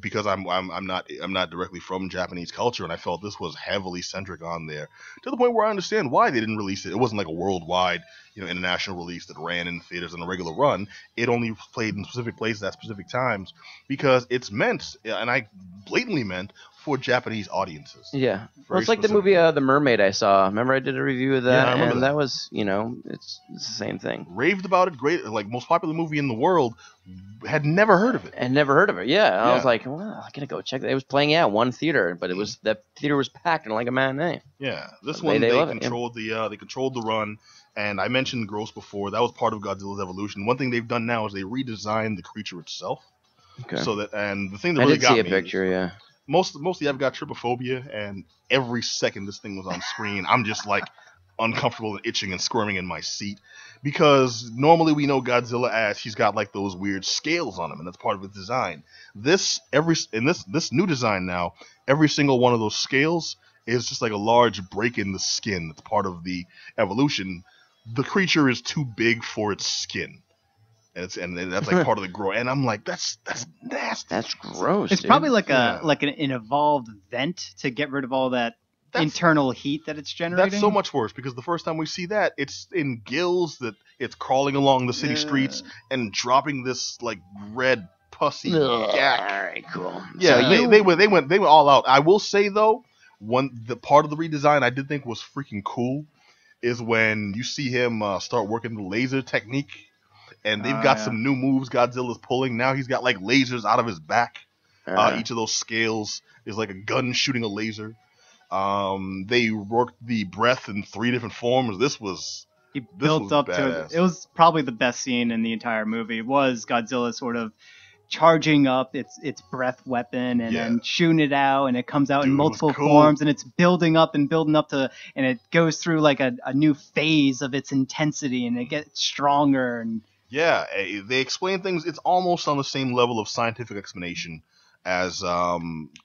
because I'm not directly from Japanese culture, and I felt this was heavily centric on there to the point where I understand why they didn't release it. It wasn't like a worldwide, international release that ran in theaters on a regular run. It only played in specific places at specific times because it's meant, and I blatantly meant for Japanese audiences. Yeah. Well, Very it's like the movie The Mermaid I saw. Remember I did a review of that? Yeah, I remember and that. that was, it's the same thing. Raved about it, great, like most popular movie in the world. Had never heard of it. And never heard of it. Yeah. Yeah. I was like, well, I gotta go check that. It was playing one theater, but that theater was packed in like a matinee. Yeah, this They one they love it, controlled they controlled the run, and I mentioned Gross before. That was part of Godzilla's evolution. One thing they've done now is they redesigned the creature itself. Okay. So that, and the thing that I really did got see a me picture, is, yeah. mostly I've got trypophobia, and every second this thing was on screen, I'm just like uncomfortable and itching and squirming in my seat, because normally we know Godzilla as he's got like those weird scales on him, and that's part of his design. This new design now, every single one of those scales is just like a large break in the skin. That's part of the evolution. The creature is too big for its skin. And that's like part of the growth, and I'm like, that's nasty. That's gross. It's dude. probably like an evolved vent to get rid of all that internal heat that it's generating. That's so much worse, because the first time we see that, it's in gills that it's crawling along the city streets and dropping this like red pussy yak. All right, cool. Yeah, So they went all out. I will say though, the part of the redesign I did think was freaking cool is when you see him start working the laser technique. And they've got some new moves Godzilla's pulling. Now he's got like lasers out of his back. Each of those scales is like a gun shooting a laser. They worked the breath in 3 different forms. This was built up to it. It was probably the best scene in the entire movie. Was Godzilla sort of charging up its breath weapon and then shooting it out, and it comes out in multiple forms, and it's building up to, and it goes through like a new phase of its intensity, and it gets stronger. And yeah, they explain things. It's almost on the same level of scientific explanation as do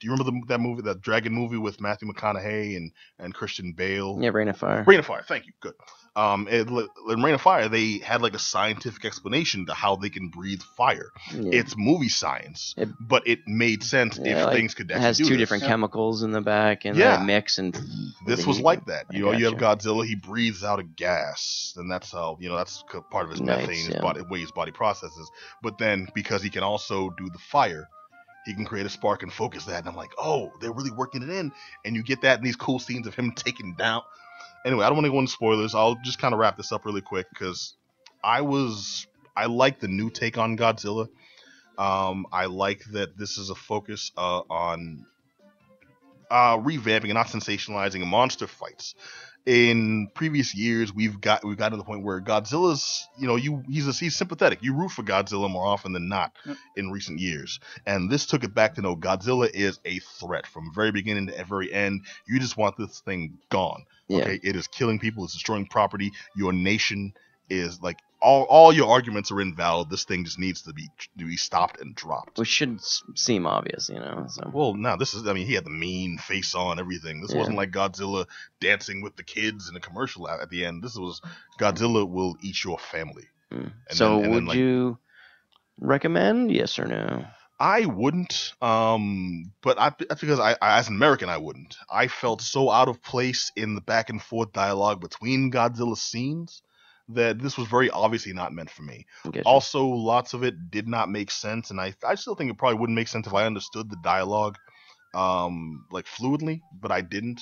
you remember that movie, that dragon movie with Matthew McConaughey and Christian Bale? Yeah, Rain of Fire. Rain of Fire, thank you. Good. In Rain of Fire, they had like a scientific explanation to how they can breathe fire. Yeah. It's movie science, but it made sense if like things could actually do this. It has 2 different chemicals in the back, and they mix, and this was like that. You have Godzilla, he breathes out a gas, and that's how, that's part of his methane, the way his body processes. But then, because he can also do the fire, he can create a spark and focus that. And I'm like, oh, they're really working it in. And you get that in these cool scenes of him taking down. Anyway, I don't want to go into spoilers. I'll just kind of wrap this up really quick, because I like the new take on Godzilla. I like that this is a focus on revamping and not sensationalizing monster fights. In previous years, we've gotten to the point where Godzilla's, he's sympathetic. You root for Godzilla more often than not in recent years. And this took it back to know Godzilla is a threat from very beginning to very end. You just want this thing gone. Yeah. Okay, it is killing people. It's destroying property. Your nation is like, all your arguments are invalid. This thing just needs to be stopped and dropped. Which should seem obvious, So. Well, no, he had the mean face on, everything. This wasn't like Godzilla dancing with the kids in a commercial at the end. This was Godzilla will eat your family. Would you recommend, yes or no? I wouldn't, but because I, as an American, I wouldn't. I felt so out of place in the back and forth dialogue between Godzilla scenes that this was very obviously not meant for me. Also, lots of it did not make sense, and I still think it probably wouldn't make sense if I understood the dialogue like fluidly, but I didn't.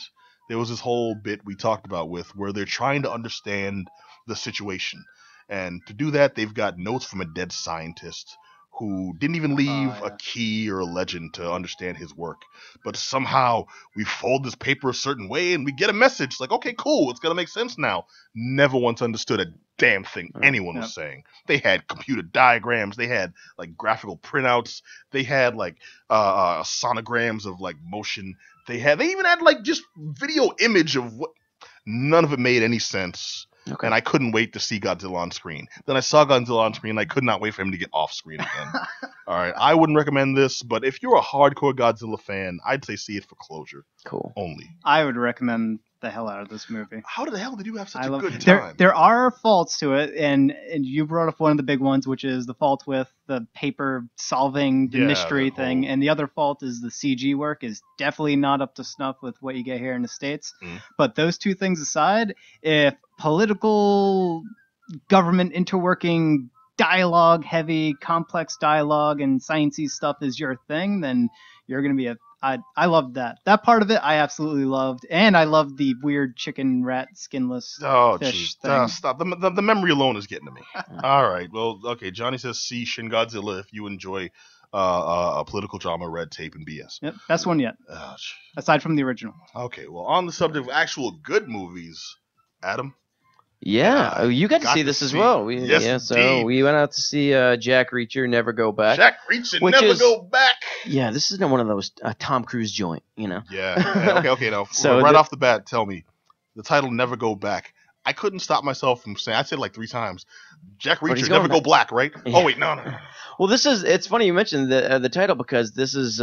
There was this whole bit we talked about where they're trying to understand the situation, and to do that, they've got notes from a dead scientist who didn't even leave a key or a legend to understand his work. But somehow we fold this paper a certain way and we get a message like, okay, cool, it's going to make sense now. Never once understood a damn thing anyone was saying. They had computer diagrams. They had like graphical printouts. They had like sonograms of like motion. They even had like just video image of what. None of it made any sense. Okay. and I couldn't wait to see Godzilla on screen. Then I saw Godzilla on screen, and I could not wait for him to get off screen again. All right, I wouldn't recommend this, but if you're a hardcore Godzilla fan, I'd say see it for closure. Cool. Only. I would recommend the hell out of this movie. How the hell did you have such a good There, time? there are faults to it, and you brought up one of the big ones, which is the fault with the paper solving the mystery thing, and the other fault is the CG work is definitely not up to snuff with what you get here in the States. But those two things aside, if political government interworking dialogue heavy complex dialogue and sciencey stuff is your thing, then you're going to be I loved that part of it. I absolutely loved, and I loved the weird chicken rat skinless fish thing. Stop. The memory alone is getting to me. All right. Well, okay. Johnny says see Shin Godzilla if you enjoy a political drama, red tape, and BS. Yep, best one yet. Aside from the original. Okay. Well, on the subject of actual good movies, Adam. Yeah, you got to see this as well. So we went out to see Jack Reacher, Never Go Back. Jack Reacher, Never Go Back. Yeah, this isn't one of those Tom Cruise joint, Yeah. Okay. Now, so right off the bat, tell me the title "Never Go Back." I couldn't stop myself from saying. I said it like 3 times. Jack Reacher, Never Go Black, right? Yeah. Oh wait, no. Well, it's funny you mentioned the title because this is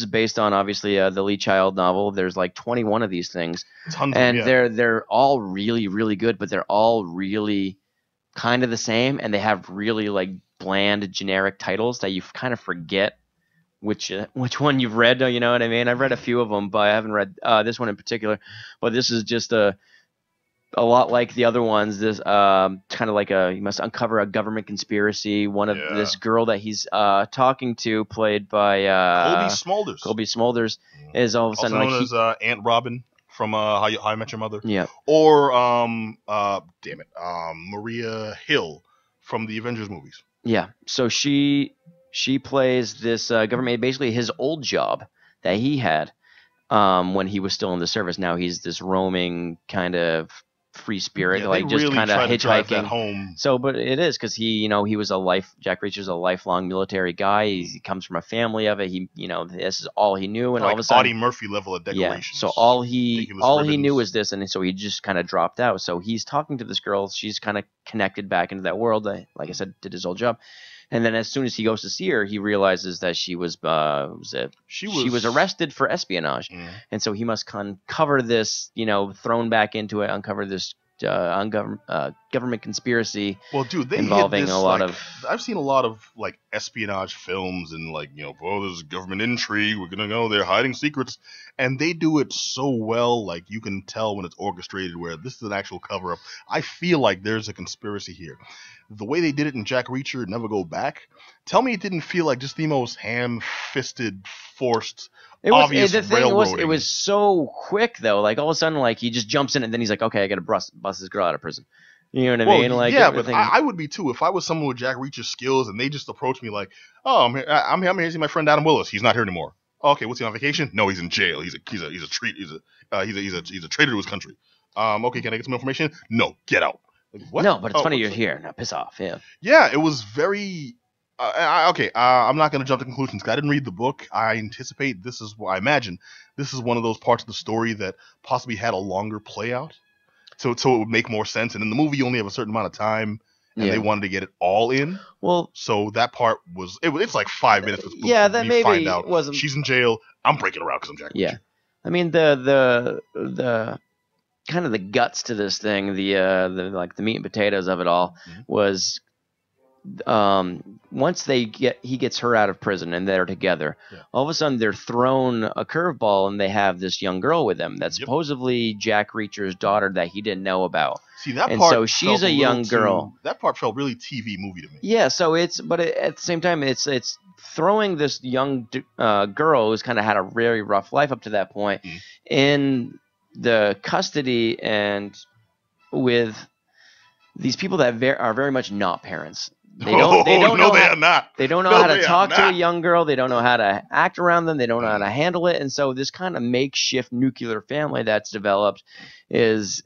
based on obviously the Lee Child novel. There's like 21 of these things, and they're all really really good, but they're all really kind of the same, and they have really like bland generic titles that you kind of forget which one you've read. You know what I mean? I've read a few of them, but I haven't read this one in particular. But this is just a lot like the other ones. This kind of like you must uncover a government conspiracy. One of this girl that he's talking to, played by Colby Smulders, is all of a sudden also known as Aunt Robin from How I Met Your Mother. Yeah. Or Maria Hill from the Avengers movies. Yeah. So she plays this government, basically his old job that he had when he was still in the service. Now he's this roaming kind of free spirit, like just kind of hitchhiking home. So, but it is because he was Jack Reacher's a lifelong military guy. He comes from a family of it. This is all he knew, and like all of a sudden, Audie Murphy level of decorations. Yeah. So all he knew was this, and so he just kind of dropped out. So he's talking to this girl. She's kind of connected back into that world. Like I said, did his old job. And then as soon as he goes to see her, he realizes that she was arrested for espionage. And so he must uncover this, thrown back into it, uncover this government conspiracy. Well, dude, they involving hit this, a lot of. I've seen a lot of like espionage films and there's government intrigue. We're gonna go. They're hiding secrets, and they do it so well. Like you can tell when it's orchestrated. Where this is an actual cover up. I feel like there's a conspiracy here. The way they did it in Jack Reacher, Never Go Back. Tell me it didn't feel like just the most ham-fisted, forced. Obvious the thing railroading. was, it was so quick though. Like all of a sudden, like he just jumps in and then he's like, "Okay, I got to bust this girl out of prison." You know what I mean? Like, yeah, but I would be too if I was someone with Jack Reacher's skills and they just approached me like, "Oh, I'm here to see my friend Adam Willis. He's not here anymore." Okay, what's he on vacation? No, he's in jail. He's a traitor to his country. Okay, can I get some information? No, get out. Like, what? No, but it's funny you're here. Now piss off. Yeah. Yeah, it was very. I'm not going to jump to conclusions because I didn't read the book. I imagine this is one of those parts of the story that possibly had a longer play out, so it would make more sense. And in the movie, you only have a certain amount of time, and they wanted to get it all in. Well, so that part was it's like 5 minutes. That maybe find out wasn't. She's in jail. I'm breaking her out because I'm Jack Reacher. Yeah, I mean the kind of the guts to this thing, the like the meat and potatoes of it all was. Once he gets her out of prison and they're together, all of a sudden they're thrown a curveball and they have this young girl with them that's supposedly Jack Reacher's daughter that he didn't know about. See that and part, so she's a young girl. That part felt really TV movie to me. Yeah, so at the same time it's throwing this young girl who's kind of had a very rough life up to that point in the custody and with these people that are very much not parents. They don't know how to talk to a young girl. They don't know how to act around them. They don't know how to handle it. And so this kind of makeshift nuclear family that's developed is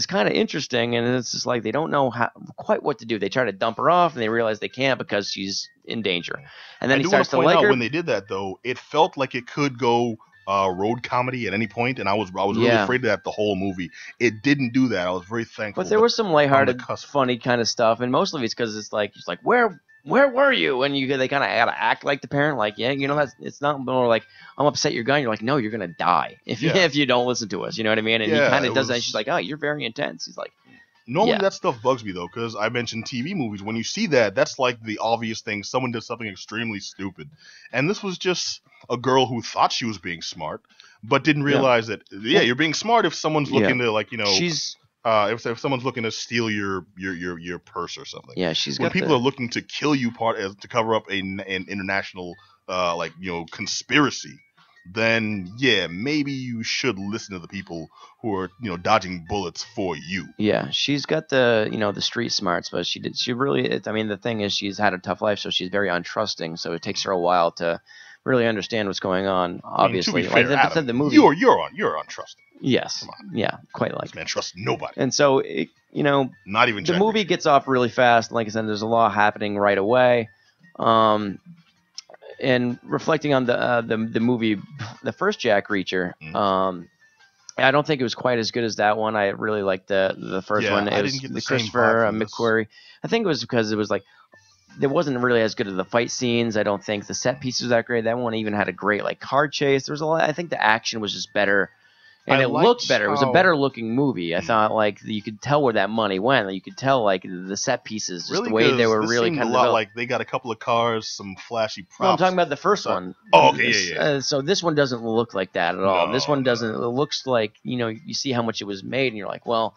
kind of interesting. And it's just like they don't know quite what to do. They try to dump her off, and they realize they can't because she's in danger. And then he starts to like her. When they did that, though, it felt like it could go road comedy at any point, and I was really Yeah. afraid of that the whole movie. It didn't do that. I was very thankful. But there that was some on the lighthearted, cusp. funny kind of stuff, and mostly it's because it's like where were you? And they kind of gotta act like the parent, like yeah, you know that's it's not more like I'm upset you're gone. You're like no, you're gonna die if Yeah. if you don't listen to us. You know what I mean? And he Yeah, kind it of does that. was- She's like, oh, you're very intense. He's like, Normally Yeah. that stuff bugs me though, because I mentioned TV movies. When you see that, that's like the obvious thing. Someone did something extremely stupid, and this was just a girl who thought she was being smart, but didn't realize that. Yeah, you're being smart if someone's Yeah. looking to like she's if someone's looking to steal your purse or something. yeah, she's When got people the, are looking to kill you to cover up an international conspiracy, then yeah, maybe you should listen to the people who are dodging bullets for you. yeah, she's got the the street smarts, but she really I mean the thing is she's had a tough life, so she's very untrusting. So it takes her a while to really understand what's going on. Obviously, I mean, to be fair, like Adam, the movie. you're untrusting. Yes, Come on. yeah, quite like. This man trusts nobody. And so Not even the Jack movie Reacher. gets off really fast. Like I said, there's a lot happening right away. And reflecting on the movie, the first Jack Reacher, I don't think it was quite as good as that one. I really liked the first one. I It was didn't get the the same Christopher vibe from this. McQuarrie. I think it was because it was like it wasn't really as good as the fight scenes. I don't think the set pieces were that great. That one even had a great like car chase. There was a lot. I think the action was just better. And it looked better. It was a better looking movie. I thought like you could tell where that money went. You could tell like the set pieces, just Really, the way they were this really seemed kind a of lot developed. like they got a couple of cars, some flashy props. No, I'm talking about the first one. Oh, okay, yeah. So this one doesn't look like that at all. No, This one doesn't. It looks like you see how much it was made, and you're like, well,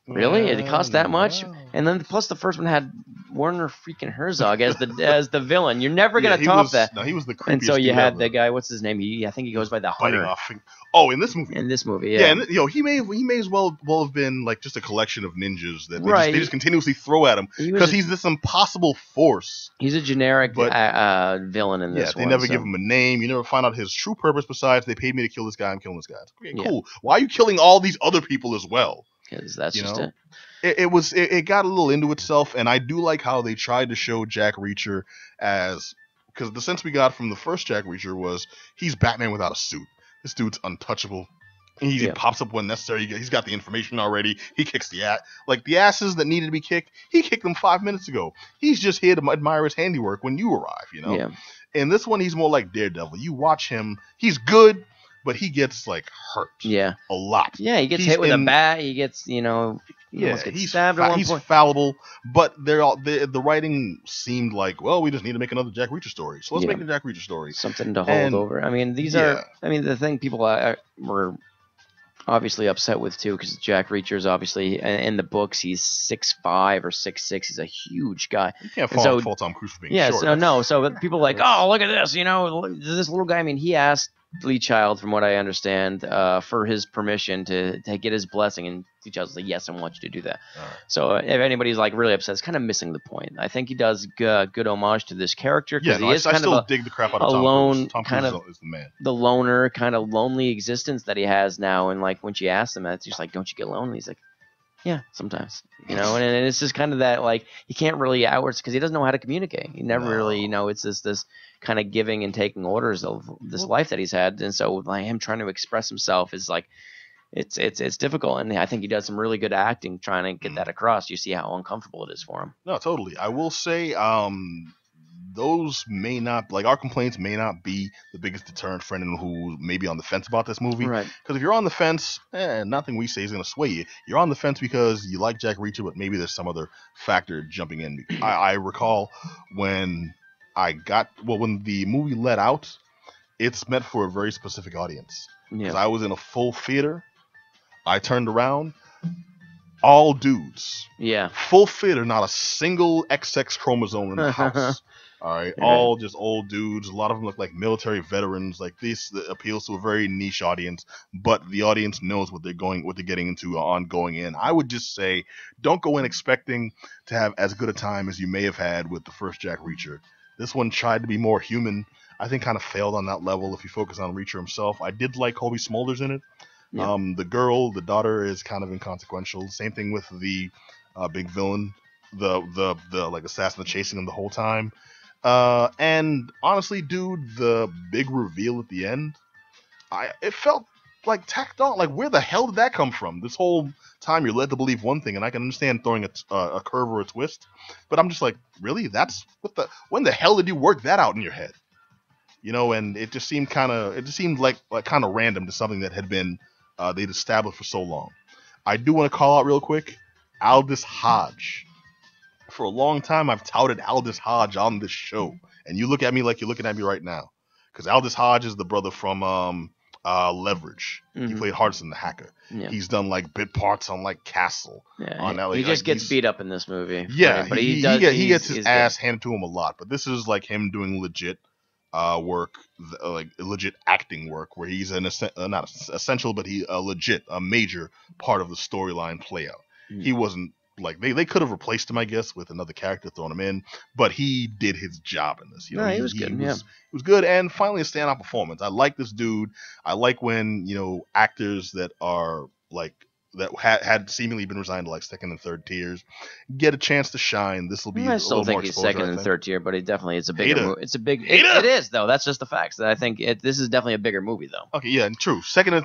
really? It cost that much? No. And then plus the first one had Werner freaking Herzog as the villain. You're never gonna he top was, that. No, he was the creepiest. And so you dude had ever. the guy. What's his name? I think he goes by the biting Hunter. off. Oh, in this movie. In this movie, Yeah, and he may as well have been like just a collection of ninjas that they just continuously throw at him because he's this impossible force. He's a generic villain in this one. Yeah, they never so. give him a name. You never find out his true purpose besides they paid me to kill this guy. I'm killing this guy. Okay, cool. Why are you killing all these other people as well? Because that's just it. It got a little into itself, and I do like how they tried to show Jack Reacher as because the sense we got from the first Jack Reacher was he's Batman without a suit. This dude's untouchable. He pops up when necessary. He's got the information already. He kicks the ass. Like the asses that needed to be kicked, he kicked them 5 minutes ago. He's just here to admire his handiwork when you arrive, Yeah. In this one, he's more like Daredevil. You watch him. He's good, but he gets like hurt. Yeah. A lot. Yeah, he gets hit with a bat. He gets, he's stabbed at one he's point. fallible, but the writing seemed like, well, we just need to make another Jack Reacher story, so let's make a Jack Reacher story. Something to hold over. I mean, the thing people were obviously upset with too, because Jack Reacher's obviously in the books he's 6'5" or 6'6". He's a huge guy. You can't fault Tom Cruise for being short. So people are like, oh, look at this, this little guy. I mean, he asked Lee Child, from what I understand, for his permission to get his blessing, and Lee Child's like, yes, I want you to do that. Right. So if anybody's like really upset, it's kind of missing the point. I think he does good homage to this character because he is kind of dig the crap out of a Tom lone Cruise. Tom kind Cruise of is the man. The loner, kind of lonely existence that he has now. And like when she asks him, it's just like, don't you get lonely? He's like, yeah, sometimes, and it's just kind of that, like, he can't really outwards because he doesn't know how to communicate. He never really, it's this kind of giving and taking orders of this life that he's had. And so like him trying to express himself is like, it's difficult. And I think he does some really good acting trying to get that across. You see how uncomfortable it is for him. No, totally. I will say, those may not, like, our complaints may not be the biggest deterrent for anyone who may be on the fence about this movie. Right. Because if you're on the fence, nothing we say is going to sway you. You're on the fence because you like Jack Reacher, but maybe there's some other factor jumping in. I recall when the movie let out, it's meant for a very specific audience. Because I was in a full theater. I turned around. All dudes. Yeah. Full theater, not a single XX chromosome in the house. All right, all just old dudes. A lot of them look like military veterans. Like this appeals to a very niche audience, but the audience knows what they're getting into on going in. I would just say, don't go in expecting to have as good a time as you may have had with the first Jack Reacher. This one tried to be more human. I think kind of failed on that level. If you focus on Reacher himself, I did like Colby Smulders in it. Yeah. The daughter is kind of inconsequential. Same thing with the big villain, the like assassin that's chasing him the whole time. And honestly, dude, the big reveal at the end, it felt like tacked on. Like, where the hell did that come from? This whole time you're led to believe one thing, and I can understand throwing a curve or a twist, but I'm just like, really? That's when the hell did you work that out in your head? And it just seemed like kind of random to something that had been they'd established for so long. I do want to call out real quick Aldous Hodge. For a long time, I've touted Aldous Hodge on this show, and you look at me like you're looking at me right now, because Aldous Hodge is the brother from Leverage. Mm-hmm. He played Hardison the Hacker. Yeah. He's done like bit parts on like Castle. Yeah, he just gets beat up in this movie. Yeah, but he gets his ass handed to him a lot. But this is like him doing legit work, like legit acting work, where he's not essential, but he a major part of the storyline play out. Mm-hmm. He wasn't. Like they could have replaced him, I guess, with another character, thrown him in, but he did his job in this. He was good. He was good, and finally a standout performance. I like this dude. I like when actors that are like that had seemingly been resigned to like second and third tiers get a chance to shine. This will be. I still think he's second and third tier, but it definitely it's a bigger movie. It's a big. It is though. That's just the facts. I think this is definitely a bigger movie though. Okay, yeah, true. Second and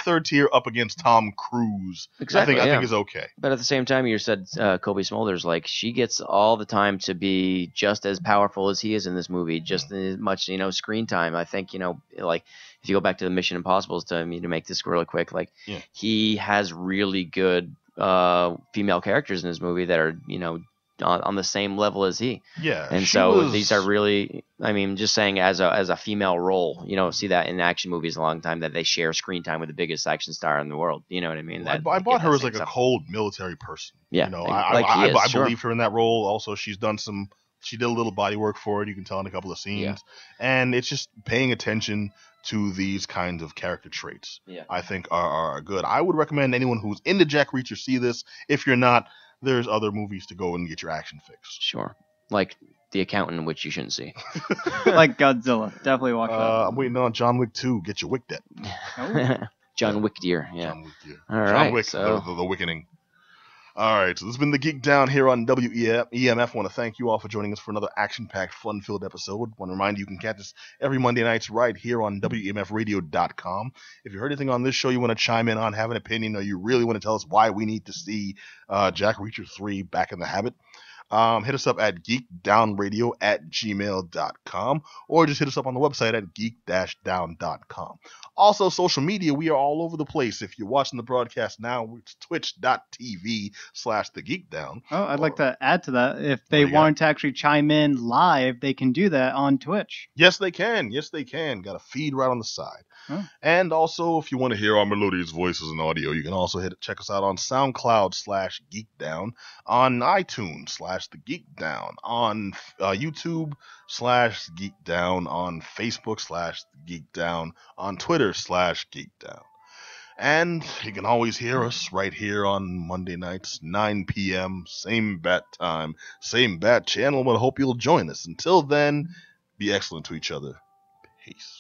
third tier up against Tom Cruise. Exactly. I think is okay. But at the same time, you said Kobe Smulders, like she gets all the time to be just as powerful as he is in this movie, just as much screen time. I think like. If you go back to the Mission Impossibles, to make this really quick, like he has really good female characters in his movie that are on the same level as he. Yeah, and so these are really, just saying as a female role, see that in action movies a long time that they share screen time with the biggest action star in the world. You know what I mean? I bought her as like a cold military person. Yeah, I believe her in that role. Also, she did a little body work for it. You can tell in a couple of scenes, and it's just paying attention to these kinds of character traits. I think are good. I would recommend anyone who's into Jack Reacher see this. If you're not, there's other movies to go and get your action fixed. Sure, like The Accountant, which you shouldn't see. Like Godzilla, definitely watch that. I'm waiting on John Wick 2. Get your Wick dead. John Wick deer. Yeah. John Wick deer. All right. John Wick, the Wickening. All right, so this has been the Geek Down here on WEMF. I want to thank you all for joining us for another action-packed, fun-filled episode. I want to remind you can catch us every Monday nights right here on WEMFradio.com. If you heard anything on this show you want to chime in on, have an opinion, or you really want to tell us why we need to see Jack Reacher 3 Back in the Habit, hit us up at geekdownradio@gmail.com, or just hit us up on the website at geek-down.com. Also, social media, we are all over the place. If you're watching the broadcast now, it's twitch.tv/thegeekdown. Oh, I'd like to add to that. If they want to actually chime in live, they can do that on Twitch. Yes, they can. Got a feed right on the side. Huh. And also, if you want to hear our melodious voices and audio, you can also check us out on SoundCloud/Geekdown, on iTunes /TheGeekDown, on YouTube /Geekdown, on Facebook /Geekdown, on Twitter /Geekdown. And you can always hear us right here on Monday nights, 9 p.m., same bat time, same bat channel. But I hope you'll join us. Until then, be excellent to each other. Peace.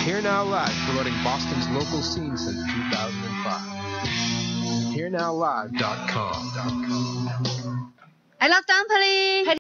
Here Now Live, promoting Boston's local scene since 2005. HereNowLive.com. I love dumpling.